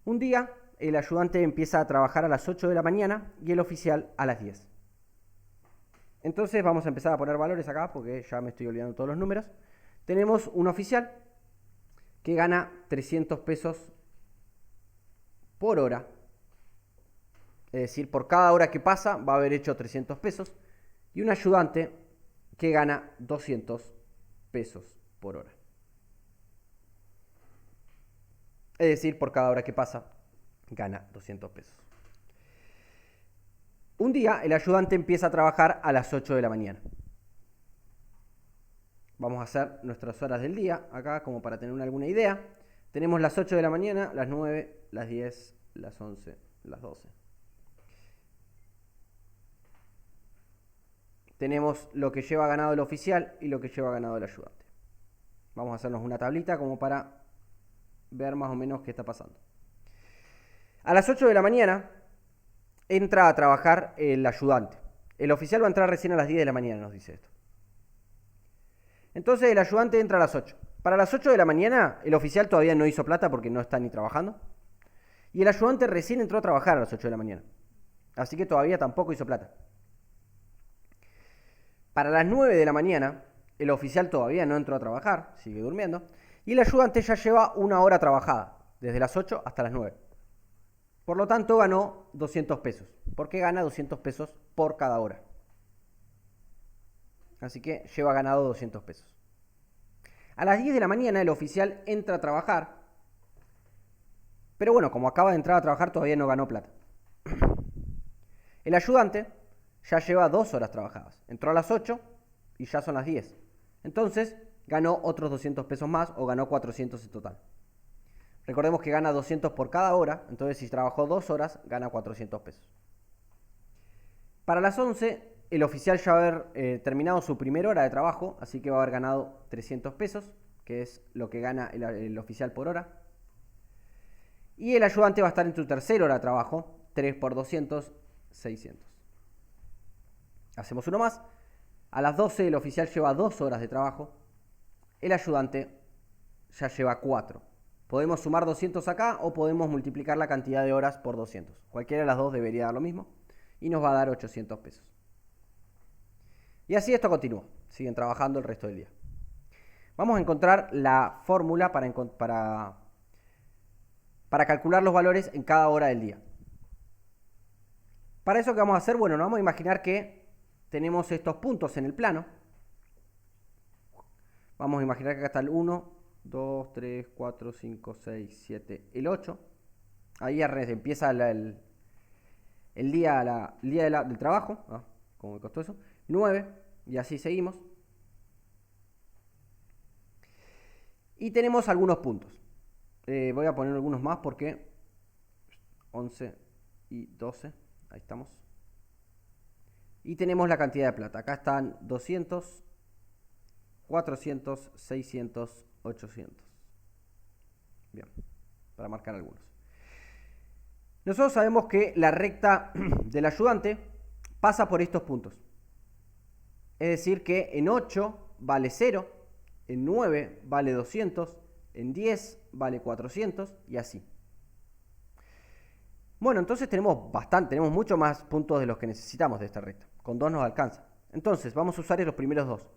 Un día el ayudante empieza a trabajar a las 8 de la mañana y el oficial a las 10. Entonces vamos a empezar a poner valores acá porque ya me estoy olvidando todos los números. Tenemos un oficial que gana 300 pesos por hora. Es decir, por cada hora que pasa va a haber hecho 300 pesos. Y un ayudante que gana 200 pesos por hora. Es decir, por cada hora que pasa gana 200 pesos. Un día el ayudante empieza a trabajar a las 8 de la mañana. Vamos a hacer nuestras horas del día acá como para tener alguna idea. Tenemos las 8 de la mañana, las 9, las 10, las 11, las 12. Tenemos lo que lleva ganado el oficial y lo que lleva ganado el ayudante. Vamos a hacernos una tablita como para ver más o menos qué está pasando. A las 8 de la mañana entra a trabajar el ayudante. El oficial va a entrar recién a las 10 de la mañana, nos dice esto. Entonces el ayudante entra a las 8. Para las 8 de la mañana el oficial todavía no hizo plata porque no está ni trabajando. Y el ayudante recién entró a trabajar a las 8 de la mañana. Así que todavía tampoco hizo plata. Para las 9 de la mañana el oficial todavía no entró a trabajar, sigue durmiendo. Y el ayudante ya lleva una hora trabajada, desde las 8 hasta las 9. Por lo tanto ganó 200 pesos. ¿Por qué gana 200 pesos por cada hora? Así que lleva ganado 200 pesos. A las 10 de la mañana el oficial entra a trabajar. Pero bueno, como acaba de entrar a trabajar todavía no ganó plata. El ayudante ya lleva 2 horas trabajadas. Entró a las 8 y ya son las 10. Entonces ganó otros 200 pesos más o ganó 400 en total. Recordemos que gana 200 por cada hora. Entonces si trabajó 2 horas gana 400 pesos. Para las 11 el oficial ya va a haber terminado su primera hora de trabajo. Así que va a haber ganado 300 pesos, que es lo que gana el oficial por hora. Y el ayudante va a estar en su tercera hora de trabajo. 3 por 200, 600. Hacemos uno más. A las 12 el oficial lleva 2 horas de trabajo. El ayudante ya lleva 4. Podemos sumar 200 acá o podemos multiplicar la cantidad de horas por 200. Cualquiera de las dos debería dar lo mismo. Y nos va a dar 800 pesos. Y así esto continúa. Siguen trabajando el resto del día. Vamos a encontrar la fórmula para calcular los valores en cada hora del día. Para eso, ¿qué vamos a hacer? Bueno, nos vamos a imaginar que tenemos estos puntos en el plano. Vamos a imaginar que acá está el 1, 2, 3, 4, 5, 6, 7, el 8. Ahí empieza el día del trabajo. ¿Cómo me costó eso? 9, y así seguimos. Y tenemos algunos puntos. Voy a poner algunos más porque 11 y 12. Ahí estamos. Y tenemos la cantidad de plata. Acá están 200, 400, 600, 800. Bien, para marcar algunos. Nosotros sabemos que la recta del ayudante pasa por estos puntos. Es decir que en 8 vale 0, en 9 vale 200, en 10 vale 400 y así. Bueno, entonces tenemos mucho más puntos de los que necesitamos de esta recta. Con 2 nos alcanza. Entonces vamos a usar los primeros dos.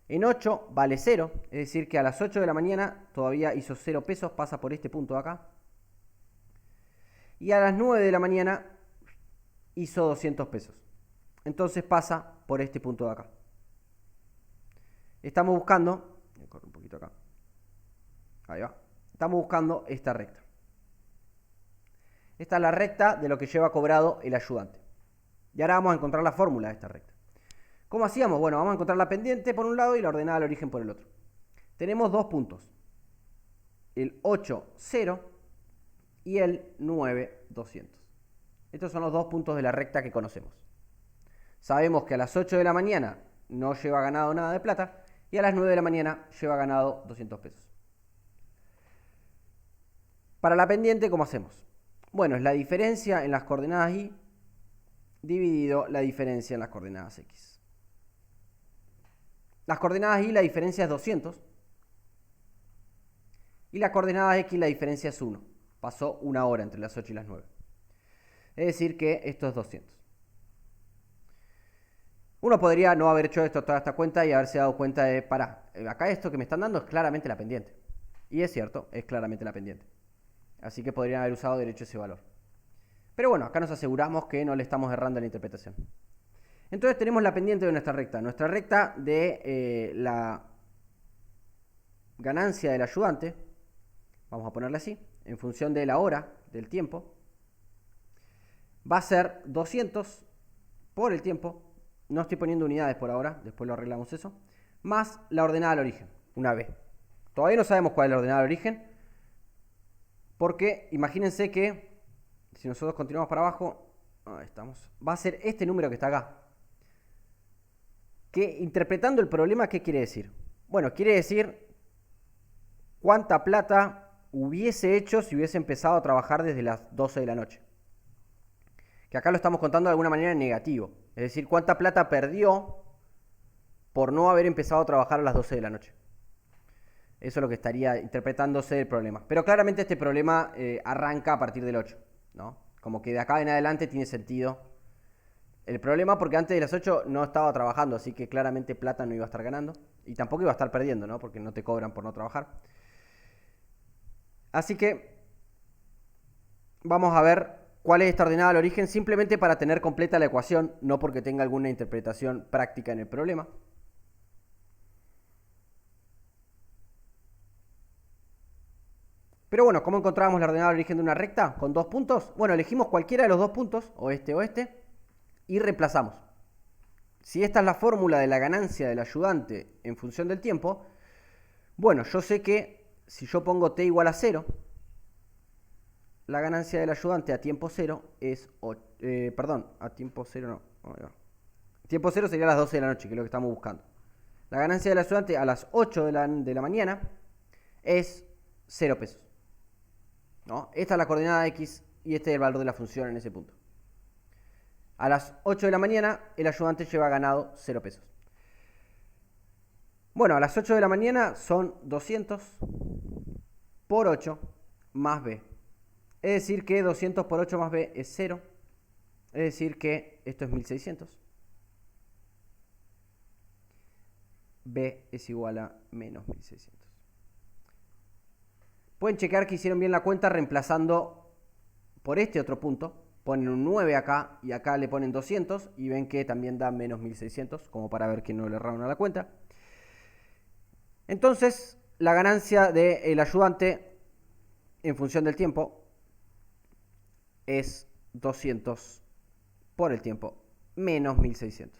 En 8 vale 0, es decir que a las 8 de la mañana todavía hizo 0 pesos, pasa por este punto de acá. Y a las 9 de la mañana hizo 200 pesos. Entonces pasa por este punto de acá. Estamos buscando, voy a correr un poquito acá. Ahí va. Estamos buscando esta recta. Esta es la recta de lo que lleva cobrado el ayudante. Y ahora vamos a encontrar la fórmula de esta recta. ¿Cómo hacíamos? Bueno, vamos a encontrar la pendiente por un lado y la ordenada al origen por el otro. Tenemos dos puntos. El 8, 0 y el 9, 200. Estos son los dos puntos de la recta que conocemos. Sabemos que a las 8 de la mañana no lleva ganado nada de plata y a las 9 de la mañana lleva ganado 200 pesos. Para la pendiente, ¿cómo hacemos? Bueno, es la diferencia en las coordenadas y dividido la diferencia en las coordenadas x. Las coordenadas y la diferencia es 200 y las coordenadas x la diferencia es 1. Pasó una hora entre las 8 y las 9. Es decir que esto es 200. Uno podría no haber hecho toda esta cuenta y haberse dado cuenta de, acá esto que me están dando es claramente la pendiente. Y es cierto, es claramente la pendiente. Así que podrían haber usado derecho ese valor. Pero bueno, acá nos aseguramos que no le estamos errando en la interpretación. Entonces tenemos la pendiente de nuestra recta. Nuestra recta de la ganancia del ayudante, vamos a ponerla así, en función de la hora, del tiempo, va a ser 200 por el tiempo, no estoy poniendo unidades por ahora, después lo arreglamos eso, más la ordenada al origen, una B. Todavía no sabemos cuál es la ordenada al origen, porque imagínense que si nosotros continuamos para abajo, ahí estamos, va a ser este número que está acá. Que interpretando el problema, ¿qué quiere decir? Bueno, quiere decir cuánta plata hubiese hecho si hubiese empezado a trabajar desde las 12 de la noche. Que acá lo estamos contando de alguna manera en negativo. Es decir, cuánta plata perdió por no haber empezado a trabajar a las 12 de la noche. Eso es lo que estaría interpretándose el problema. Pero claramente este problema arranca a partir del 8, ¿no? Como que de acá en adelante tiene sentido el problema, porque antes de las 8 no estaba trabajando, así que claramente plata no iba a estar ganando. Y tampoco iba a estar perdiendo, ¿no? Porque no te cobran por no trabajar. Así que vamos a ver cuál es esta ordenada al origen, simplemente para tener completa la ecuación, no porque tenga alguna interpretación práctica en el problema. Pero bueno, ¿cómo encontramos la ordenada al origen de una recta con dos puntos? Bueno, elegimos cualquiera de los dos puntos, o este, y reemplazamos. Si esta es la fórmula de la ganancia del ayudante en función del tiempo, bueno, yo sé que si yo pongo t igual a 0, la ganancia del ayudante a tiempo 0 es... a tiempo 0 no. Tiempo 0 sería a las 12 de la noche, que es lo que estamos buscando. La ganancia del ayudante a las 8 de la mañana es 0 pesos. ¿No? Esta es la coordenada x y este es el valor de la función en ese punto. A las 8 de la mañana el ayudante lleva ganado 0 pesos. Bueno, a las 8 de la mañana son 200 por 8 más b. Es decir que 200 por 8 más b es 0. Es decir que esto es 1600. B es igual a menos 1600. Pueden checar que hicieron bien la cuenta reemplazando por este otro punto. Ponen un 9 acá y acá le ponen 200 y ven que también da menos 1600, como para ver que no le erraron a la cuenta. Entonces, la ganancia del ayudante en función del tiempo es 200 por el tiempo menos 1600.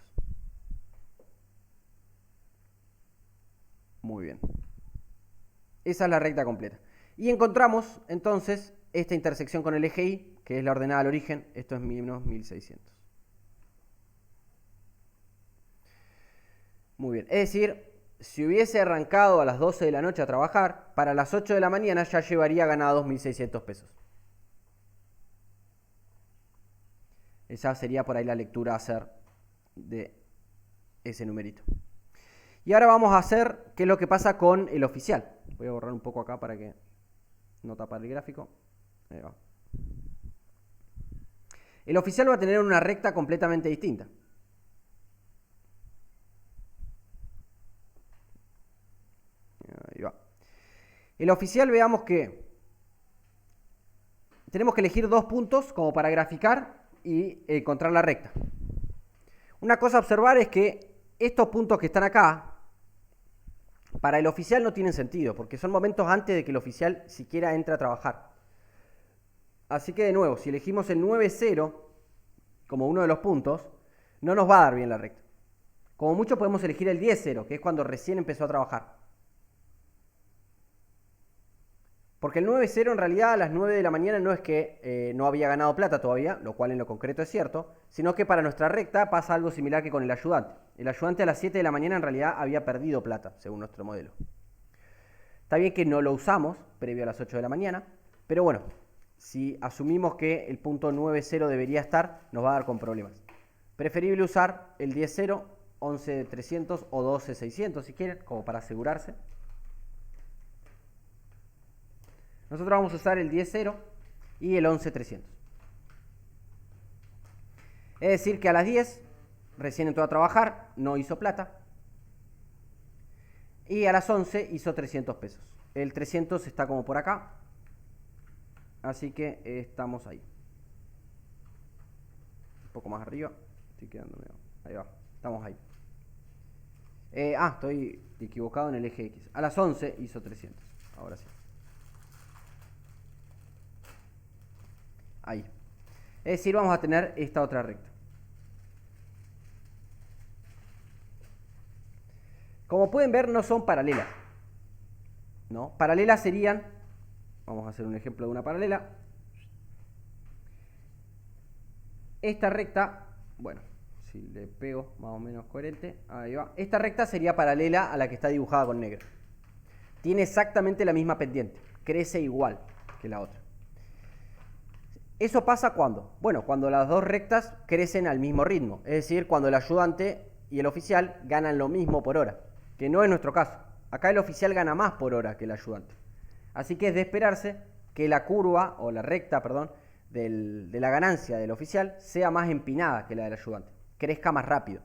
Muy bien. Esa es la recta completa. Y encontramos entonces esta intersección con el eje Y, que es la ordenada al origen. Esto es menos 1600. Muy bien. Es decir, si hubiese arrancado a las 12 de la noche a trabajar, para las 8 de la mañana ya llevaría ganados 1600 pesos. Esa sería por ahí la lectura a hacer de ese numerito. Y ahora vamos a hacer qué es lo que pasa con el oficial. Voy a borrar un poco acá para que no tapar el gráfico. Ahí va. El oficial va a tener una recta completamente distinta. Ahí va. El oficial, veamos que tenemos que elegir dos puntos como para graficar y encontrar la recta. Una cosa a observar es que estos puntos que están acá, para el oficial no tienen sentido, porque son momentos antes de que el oficial siquiera entre a trabajar. Así que de nuevo, si elegimos el 9,0 como uno de los puntos, no nos va a dar bien la recta. Como mucho podemos elegir el 10,0, que es cuando recién empezó a trabajar. Porque el 9,0 en realidad a las 9 de la mañana no es que no había ganado plata todavía, lo cual en lo concreto es cierto, sino que para nuestra recta pasa algo similar que con el ayudante. El ayudante a las 7 de la mañana en realidad había perdido plata, según nuestro modelo. Está bien que no lo usamos previo a las 8 de la mañana, pero bueno, si asumimos que el punto 9,0 debería estar, nos va a dar con problemas. Preferible usar el 10,0, 11,300 o 12,600 si quieren, como para asegurarse. Nosotros vamos a usar el 10,0 y el 11,300. Es decir, que a las 10 recién entró a trabajar, no hizo plata. Y a las 11 hizo 300 pesos. El 300 está como por acá. Así que estamos ahí. Un poco más arriba. Estoy quedándome. Ahí va. Estamos ahí. Estoy equivocado en el eje X. A las 11 hizo 300. Ahora sí. Ahí. Es decir, vamos a tener esta otra recta. Como pueden ver, no son paralelas, ¿no? Paralelas serían, vamos a hacer un ejemplo de una paralela. Esta recta, bueno, si le pego más o menos coherente, ahí va. Esta recta sería paralela a la que está dibujada con negro. Tiene exactamente la misma pendiente, crece igual que la otra. ¿Eso pasa cuándo? Bueno, cuando las dos rectas crecen al mismo ritmo, es decir, cuando el ayudante y el oficial ganan lo mismo por hora, que no es nuestro caso. Acá el oficial gana más por hora que el ayudante. Así que es de esperarse que la curva, o la recta, perdón, de la ganancia del oficial sea más empinada que la del ayudante, crezca más rápido.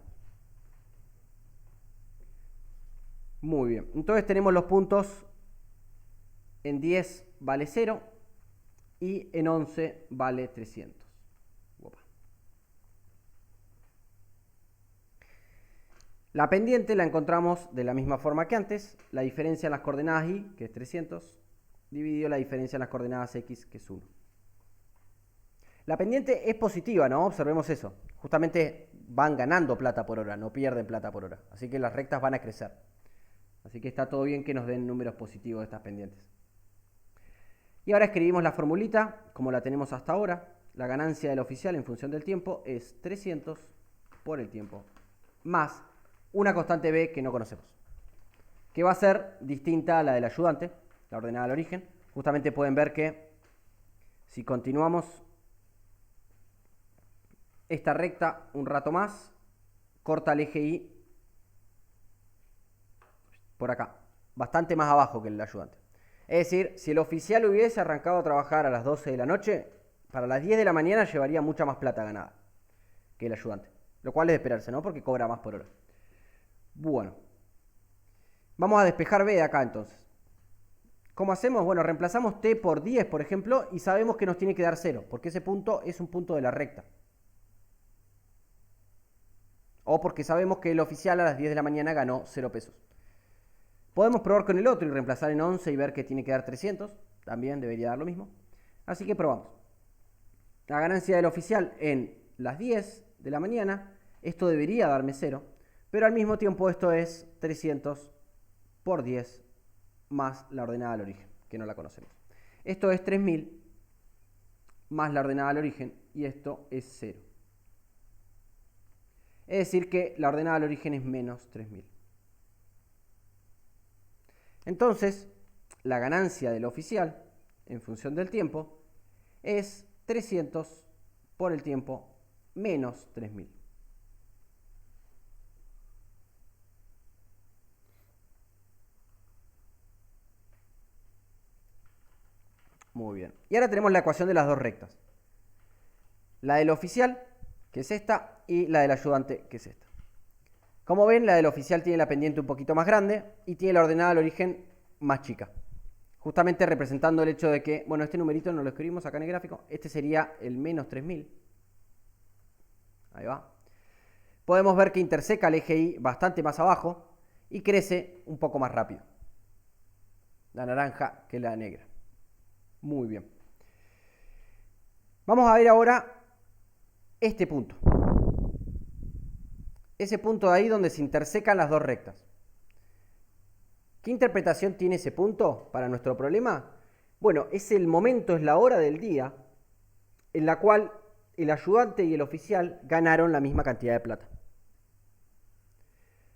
Muy bien, entonces tenemos los puntos en 10 vale 0 y en 11 vale 300. Opa. La pendiente la encontramos de la misma forma que antes, la diferencia en las coordenadas y, que es 300, dividido la diferencia en las coordenadas x, que es 1. La pendiente es positiva, ¿no? Observemos eso. Justamente van ganando plata por hora, no pierden plata por hora. Así que las rectas van a crecer. Así que está todo bien que nos den números positivos de estas pendientes. Y ahora escribimos la formulita, como la tenemos hasta ahora. La ganancia del oficial en función del tiempo es 300 por el tiempo, más una constante b que no conocemos, que va a ser distinta a la del ayudante, la ordenada al origen. Justamente pueden ver que si continuamos esta recta un rato más, corta el eje Y por acá, bastante más abajo que el ayudante. Es decir, si el oficial hubiese arrancado a trabajar a las 12 de la noche, para las 10 de la mañana llevaría mucha más plata ganada que el ayudante. Lo cual es de esperarse, ¿no? Porque cobra más por hora. Bueno. Vamos a despejar B de acá entonces. ¿Cómo hacemos? Bueno, reemplazamos T por 10, por ejemplo, y sabemos que nos tiene que dar 0, porque ese punto es un punto de la recta. O porque sabemos que el oficial a las 10 de la mañana ganó 0 pesos. Podemos probar con el otro y reemplazar en 11 y ver que tiene que dar 300. También debería dar lo mismo. Así que probamos. La ganancia del oficial en las 10 de la mañana, esto debería darme 0, pero al mismo tiempo esto es 300 por 10 más la ordenada al origen, que no la conocemos. Esto es 3000 más la ordenada al origen y esto es 0. Es decir que la ordenada al origen es menos 3000. Entonces, la ganancia del oficial en función del tiempo es 300 por el tiempo menos 3000. Muy bien. Y ahora tenemos la ecuación de las dos rectas. La del oficial, que es esta, y la del ayudante, que es esta. Como ven, la del oficial tiene la pendiente un poquito más grande y tiene la ordenada al origen más chica. Justamente representando el hecho de que, bueno, este numerito no lo escribimos acá en el gráfico. Este sería el menos 3000. Ahí va. Podemos ver que interseca el eje Y bastante más abajo y crece un poco más rápido. La naranja que la negra. Muy bien. Vamos a ver ahora este punto. Ese punto de ahí donde se intersecan las dos rectas. ¿Qué interpretación tiene ese punto para nuestro problema? Bueno, es el momento, es la hora del día en la cual el ayudante y el oficial ganaron la misma cantidad de plata.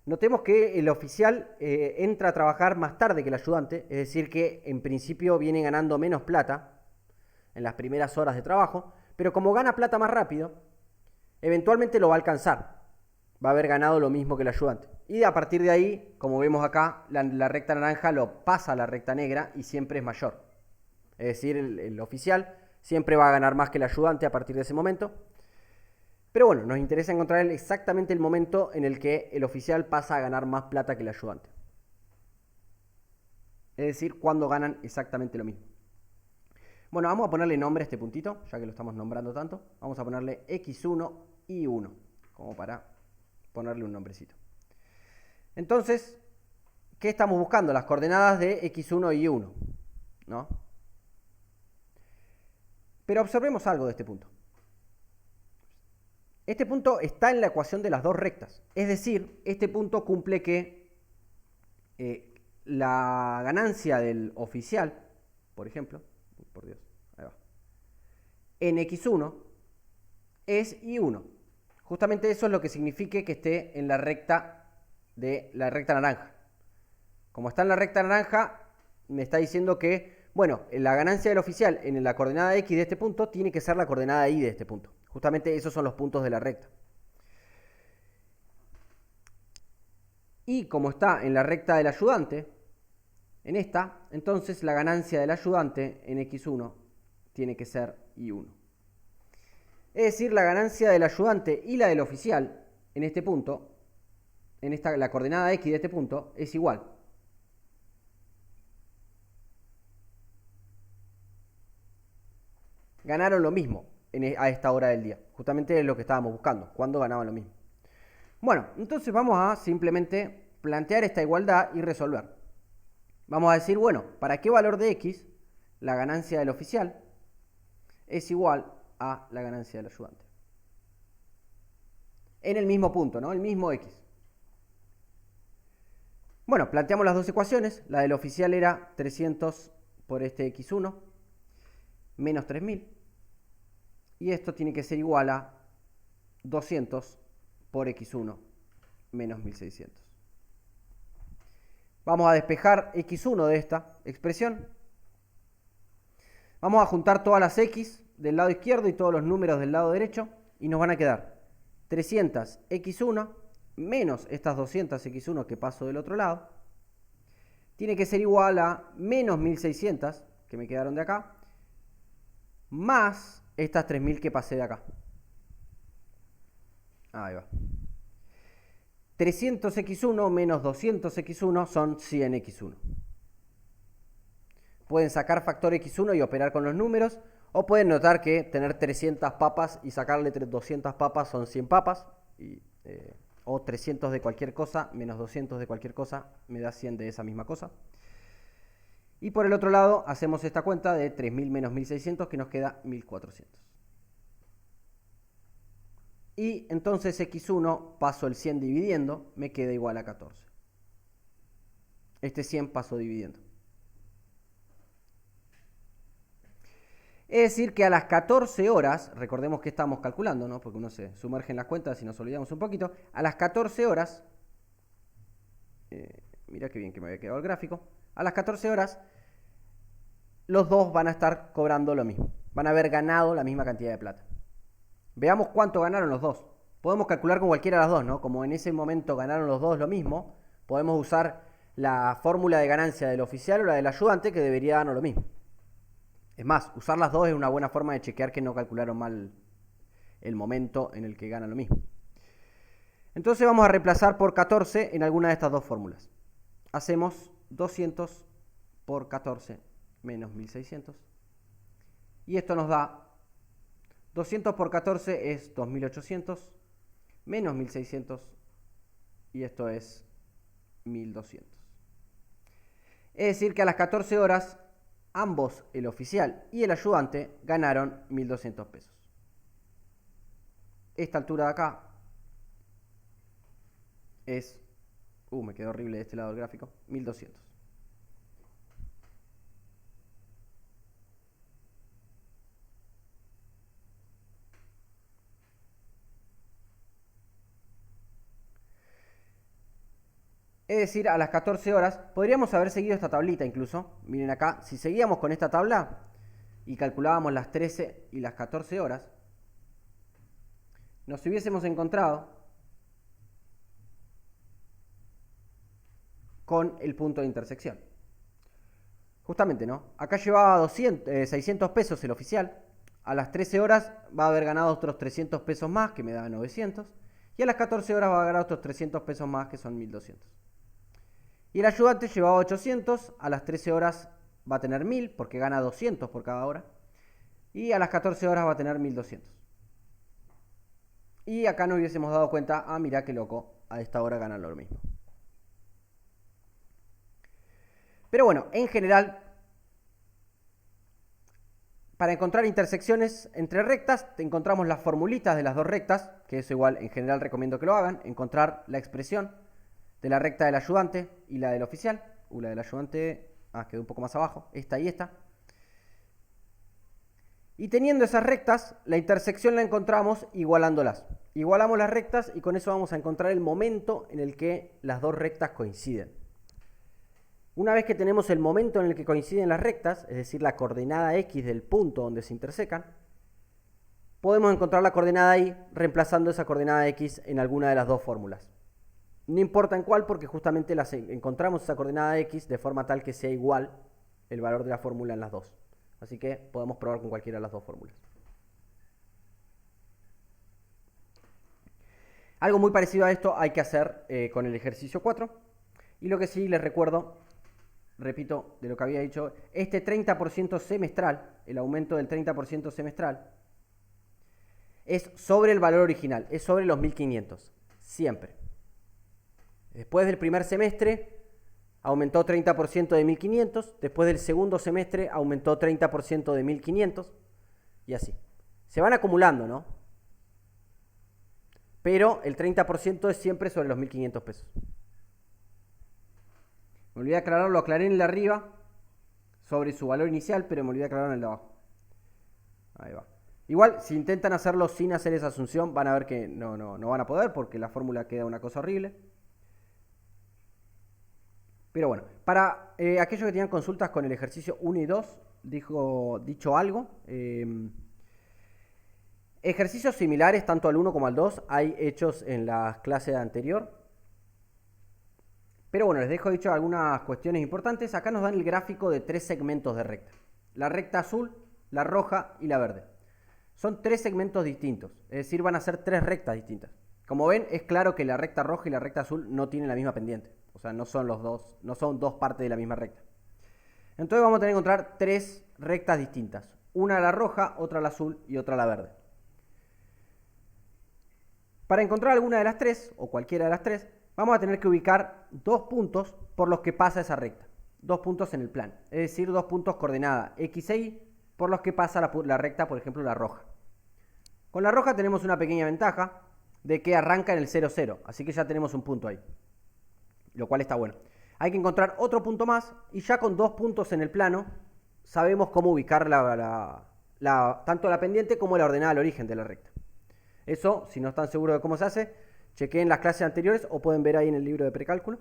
Notemos que el oficial entra a trabajar más tarde que el ayudante, es decir que en principio viene ganando menos plata en las primeras horas de trabajo, pero como gana plata más rápido, eventualmente lo va a alcanzar. Va a haber ganado lo mismo que el ayudante. Y a partir de ahí, como vemos acá, la recta naranja lo pasa a la recta negra y siempre es mayor. Es decir, el oficial siempre va a ganar más que el ayudante a partir de ese momento. Pero bueno, nos interesa encontrar exactamente el momento en el que el oficial pasa a ganar más plata que el ayudante. Es decir, cuando ganan exactamente lo mismo. Bueno, vamos a ponerle nombre a este puntito, ya que lo estamos nombrando tanto. Vamos a ponerle X1 y 1, como para ponerle un nombrecito. Entonces, ¿qué estamos buscando? Las coordenadas de X1 y 1, ¿no? Pero observemos algo de este punto. Este punto está en la ecuación de las dos rectas. Es decir, este punto cumple que la ganancia del oficial, por ejemplo, por Dios, ahí va, en X1 es Y1. Justamente eso es lo que significa que esté en la recta naranja. Como está en la recta naranja, me está diciendo que, bueno, la ganancia del oficial en la coordenada X de este punto tiene que ser la coordenada Y de este punto. Justamente esos son los puntos de la recta. Y como está en la recta del ayudante, en esta, entonces la ganancia del ayudante en X1 tiene que ser Y1. Es decir, la ganancia del ayudante y la del oficial en este punto, la coordenada X de este punto, es igual. Ganaron lo mismo a esta hora del día. Justamente es lo que estábamos buscando, cuando ganaban lo mismo. Bueno, entonces vamos a simplemente plantear esta igualdad y resolver. Vamos a decir, bueno, ¿para qué valor de X la ganancia del oficial es igual a la ganancia del ayudante? En el mismo punto, ¿no? El mismo X. Bueno, planteamos las dos ecuaciones. La del oficial era 300 por este X1 menos 3000. Y esto tiene que ser igual a 200 por X1 menos 1600. Vamos a despejar X1 de esta expresión. Vamos a juntar todas las X del lado izquierdo y todos los números del lado derecho. Y nos van a quedar 300 X1 menos estas 200 X1 que paso del otro lado. Tiene que ser igual a menos 1600 que me quedaron de acá. Más estas 3000 que pasé de acá. Ahí va. 300x1 menos 200x1 son 100x1. Pueden sacar factor x1 y operar con los números, o pueden notar que tener 300 papas y sacarle 200 papas son 100 papas, o 300 de cualquier cosa menos 200 de cualquier cosa me da 100 de esa misma cosa. Y por el otro lado hacemos esta cuenta de 3000 menos 1600 que nos queda 1400. Y entonces x1 paso el 100 dividiendo, me queda igual a 14. Este 100 paso dividiendo. Es decir que a las 14 horas, recordemos que estamos calculando, ¿no? Porque uno se sumerge en las cuentas y nos olvidamos un poquito. A las 14 horas, mira qué bien que me había quedado el gráfico. A las 14 horas, los dos van a estar cobrando lo mismo. Van a haber ganado la misma cantidad de plata. Veamos cuánto ganaron los dos. Podemos calcular con cualquiera de las dos, ¿no? Como en ese momento ganaron los dos lo mismo, podemos usar la fórmula de ganancia del oficial o la del ayudante, que debería darnos lo mismo. Es más, usar las dos es una buena forma de chequear que no calcularon mal el momento en el que ganan lo mismo. Entonces vamos a reemplazar por 14 en alguna de estas dos fórmulas. Hacemos 200 por 14 menos 1600. Y esto nos da 200 por 14 es 2800 menos 1600 y esto es 1200. Es decir que a las 14 horas ambos, el oficial y el ayudante, ganaron 1200 pesos. Esta altura de acá es, me quedó horrible de este lado el gráfico, 1200. Es decir, a las 14 horas, podríamos haber seguido esta tablita incluso. Miren acá, si seguíamos con esta tabla y calculábamos las 13 y las 14 horas, nos hubiésemos encontrado con el punto de intersección. Justamente, ¿no? Acá llevaba 600 pesos el oficial. A las 13 horas va a haber ganado otros 300 pesos más, que me da 900. Y a las 14 horas va a ganar otros 300 pesos más, que son 1200. Y el ayudante llevaba 800, a las 13 horas va a tener 1000, porque gana 200 por cada hora. Y a las 14 horas va a tener 1200. Y acá nos hubiésemos dado cuenta, mirá qué loco, a esta hora ganan lo mismo. Pero bueno, en general, para encontrar intersecciones entre rectas, encontramos las formulitas de las dos rectas, que eso igual en general recomiendo que lo hagan, encontrar la expresión de la recta del ayudante y la del oficial. La del ayudante quedó un poco más abajo, esta y esta. Y teniendo esas rectas, la intersección la encontramos igualándolas. Igualamos las rectas y con eso vamos a encontrar el momento en el que las dos rectas coinciden. Una vez que tenemos el momento en el que coinciden las rectas, es decir, la coordenada X del punto donde se intersecan, podemos encontrar la coordenada Y reemplazando esa coordenada X en alguna de las dos fórmulas. No importa en cuál, porque justamente encontramos esa coordenada X de forma tal que sea igual el valor de la fórmula en las dos. Así que podemos probar con cualquiera de las dos fórmulas. Algo muy parecido a esto hay que hacer con el ejercicio 4. Y lo que sí les recuerdo, repito, de lo que había dicho, este 30% semestral, el aumento del 30% semestral, es sobre el valor original, es sobre los 1500, siempre. Después del primer semestre aumentó 30% de 1500, después del segundo semestre aumentó 30% de 1500 y así. Se van acumulando, ¿no? Pero el 30% es siempre sobre los 1500 pesos. Me olvidé de aclararlo, lo aclaré en el de arriba sobre su valor inicial, pero me olvidé de aclararlo en el de abajo. Ahí va. Igual, si intentan hacerlo sin hacer esa asunción, van a ver que no van a poder porque la fórmula queda una cosa horrible. Pero bueno, para aquellos que tenían consultas con el ejercicio 1 y 2, dicho algo. Ejercicios similares, tanto al 1 como al 2, hay hechos en la clase anterior. Pero bueno, les dejo dicho algunas cuestiones importantes. Acá nos dan el gráfico de 3 segmentos de recta. La recta azul, la roja y la verde. Son 3 segmentos distintos, es decir, van a ser 3 rectas distintas. Como ven, es claro que la recta roja y la recta azul no tienen la misma pendiente. O sea, no son dos partes de la misma recta. Entonces vamos a tener que encontrar 3 rectas distintas. Una a la roja, otra a la azul y otra a la verde. Para encontrar alguna de las 3, o cualquiera de las 3, vamos a tener que ubicar 2 puntos por los que pasa esa recta. 2 puntos en el plano. Es decir, 2 puntos coordenada X e Y por los que pasa la recta, por ejemplo, la roja. Con la roja tenemos una pequeña ventaja de que arranca en el 0, 0. Así que ya tenemos un punto ahí. Lo cual está bueno. Hay que encontrar otro punto más y ya con 2 puntos en el plano sabemos cómo ubicar tanto la pendiente como la ordenada al origen de la recta. Eso, si no están seguros de cómo se hace, chequeen las clases anteriores o pueden ver ahí en el libro de precálculo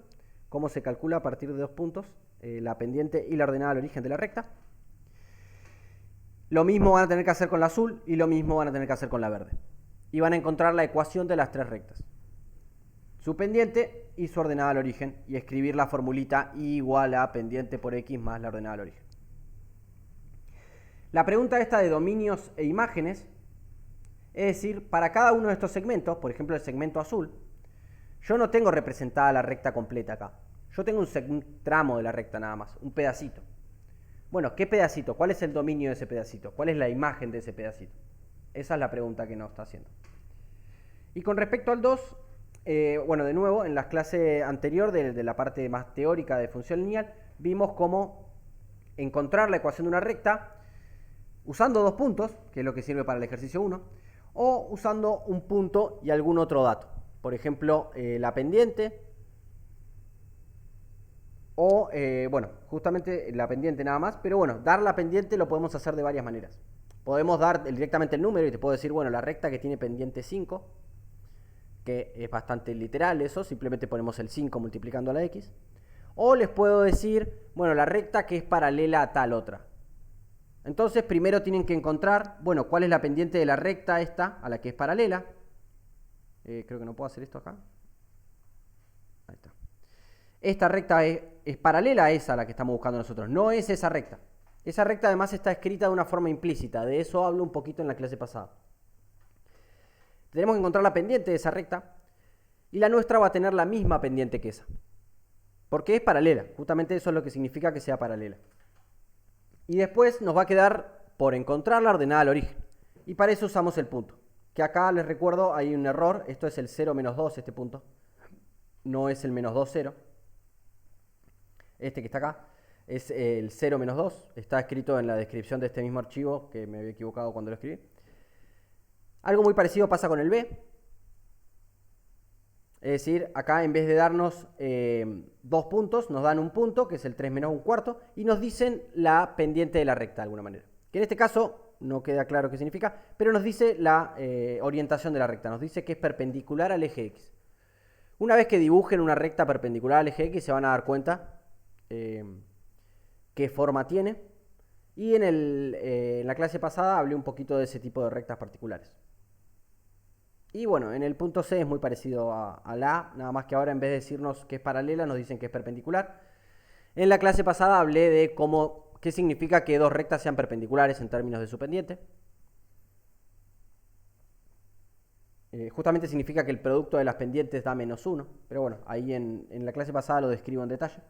cómo se calcula a partir de 2 puntos la pendiente y la ordenada al origen de la recta. Lo mismo van a tener que hacer con la azul y lo mismo van a tener que hacer con la verde. Y van a encontrar la ecuación de las 3 rectas. Su pendiente y su ordenada al origen y escribir la formulita y igual a pendiente por X más la ordenada al origen. La pregunta esta de dominios e imágenes, es decir, para cada uno de estos segmentos, por ejemplo el segmento azul, yo no tengo representada la recta completa acá. Yo tengo un tramo de la recta nada más, un pedacito. Bueno, ¿qué pedacito? ¿Cuál es el dominio de ese pedacito? ¿Cuál es la imagen de ese pedacito? Esa es la pregunta que nos está haciendo. Y con respecto al 2, bueno, de nuevo, en la clase anterior de la parte más teórica de función lineal, vimos cómo encontrar la ecuación de una recta usando dos puntos, que es lo que sirve para el ejercicio 1, o usando un punto y algún otro dato. Por ejemplo, la pendiente, o, bueno, justamente la pendiente nada más, pero bueno, dar la pendiente lo podemos hacer de varias maneras. Podemos dar directamente el número y te puedo decir, bueno, la recta que tiene pendiente 5, que es bastante literal eso, simplemente ponemos el 5 multiplicando a la x. O les puedo decir, bueno, la recta que es paralela a tal otra. Entonces primero tienen que encontrar, bueno, cuál es la pendiente de la recta esta a la que es paralela. Creo que no puedo hacer esto acá. Ahí está. Esta recta es paralela a esa a la que estamos buscando nosotros, no es esa recta. Esa recta además está escrita de una forma implícita, de eso hablo un poquito en la clase pasada. Tenemos que encontrar la pendiente de esa recta y la nuestra va a tener la misma pendiente que esa. Porque es paralela, justamente eso es lo que significa que sea paralela. Y después nos va a quedar por encontrarla ordenada al origen. Y para eso usamos el punto. Que acá les recuerdo hay un error, esto es el 0 menos 2, este punto. No es el menos 2, 0. Este que está acá es el 0 menos 2. Está escrito en la descripción de este mismo archivo, que me había equivocado cuando lo escribí. Algo muy parecido pasa con el b. Es decir, acá en vez de darnos dos puntos, nos dan un punto, que es el 3 menos un cuarto, y nos dicen la pendiente de la recta de alguna manera. Que en este caso no queda claro qué significa, pero nos dice la orientación de la recta. Nos dice que es perpendicular al eje x. Una vez que dibujen una recta perpendicular al eje x, se van a dar cuenta qué forma tiene. Y en la clase pasada hablé un poquito de ese tipo de rectas particulares. Y bueno, en el punto C es muy parecido a la A, nada más que ahora en vez de decirnos que es paralela, nos dicen que es perpendicular. En la clase pasada hablé de qué significa que dos rectas sean perpendiculares en términos de su pendiente. Justamente significa que el producto de las pendientes da menos 1, pero bueno, ahí en la clase pasada lo describo en detalle.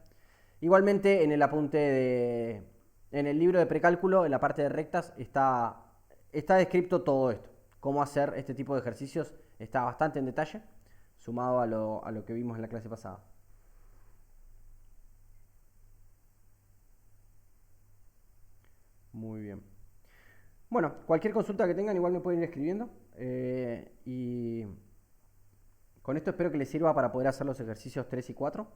Igualmente en el apunte en el libro de precálculo, en la parte de rectas, está descrito todo esto. Cómo hacer este tipo de ejercicios está bastante en detalle, sumado a lo que vimos en la clase pasada. Muy bien. Bueno, cualquier consulta que tengan igual me pueden ir escribiendo. Y con esto espero que les sirva para poder hacer los ejercicios 3 y 4.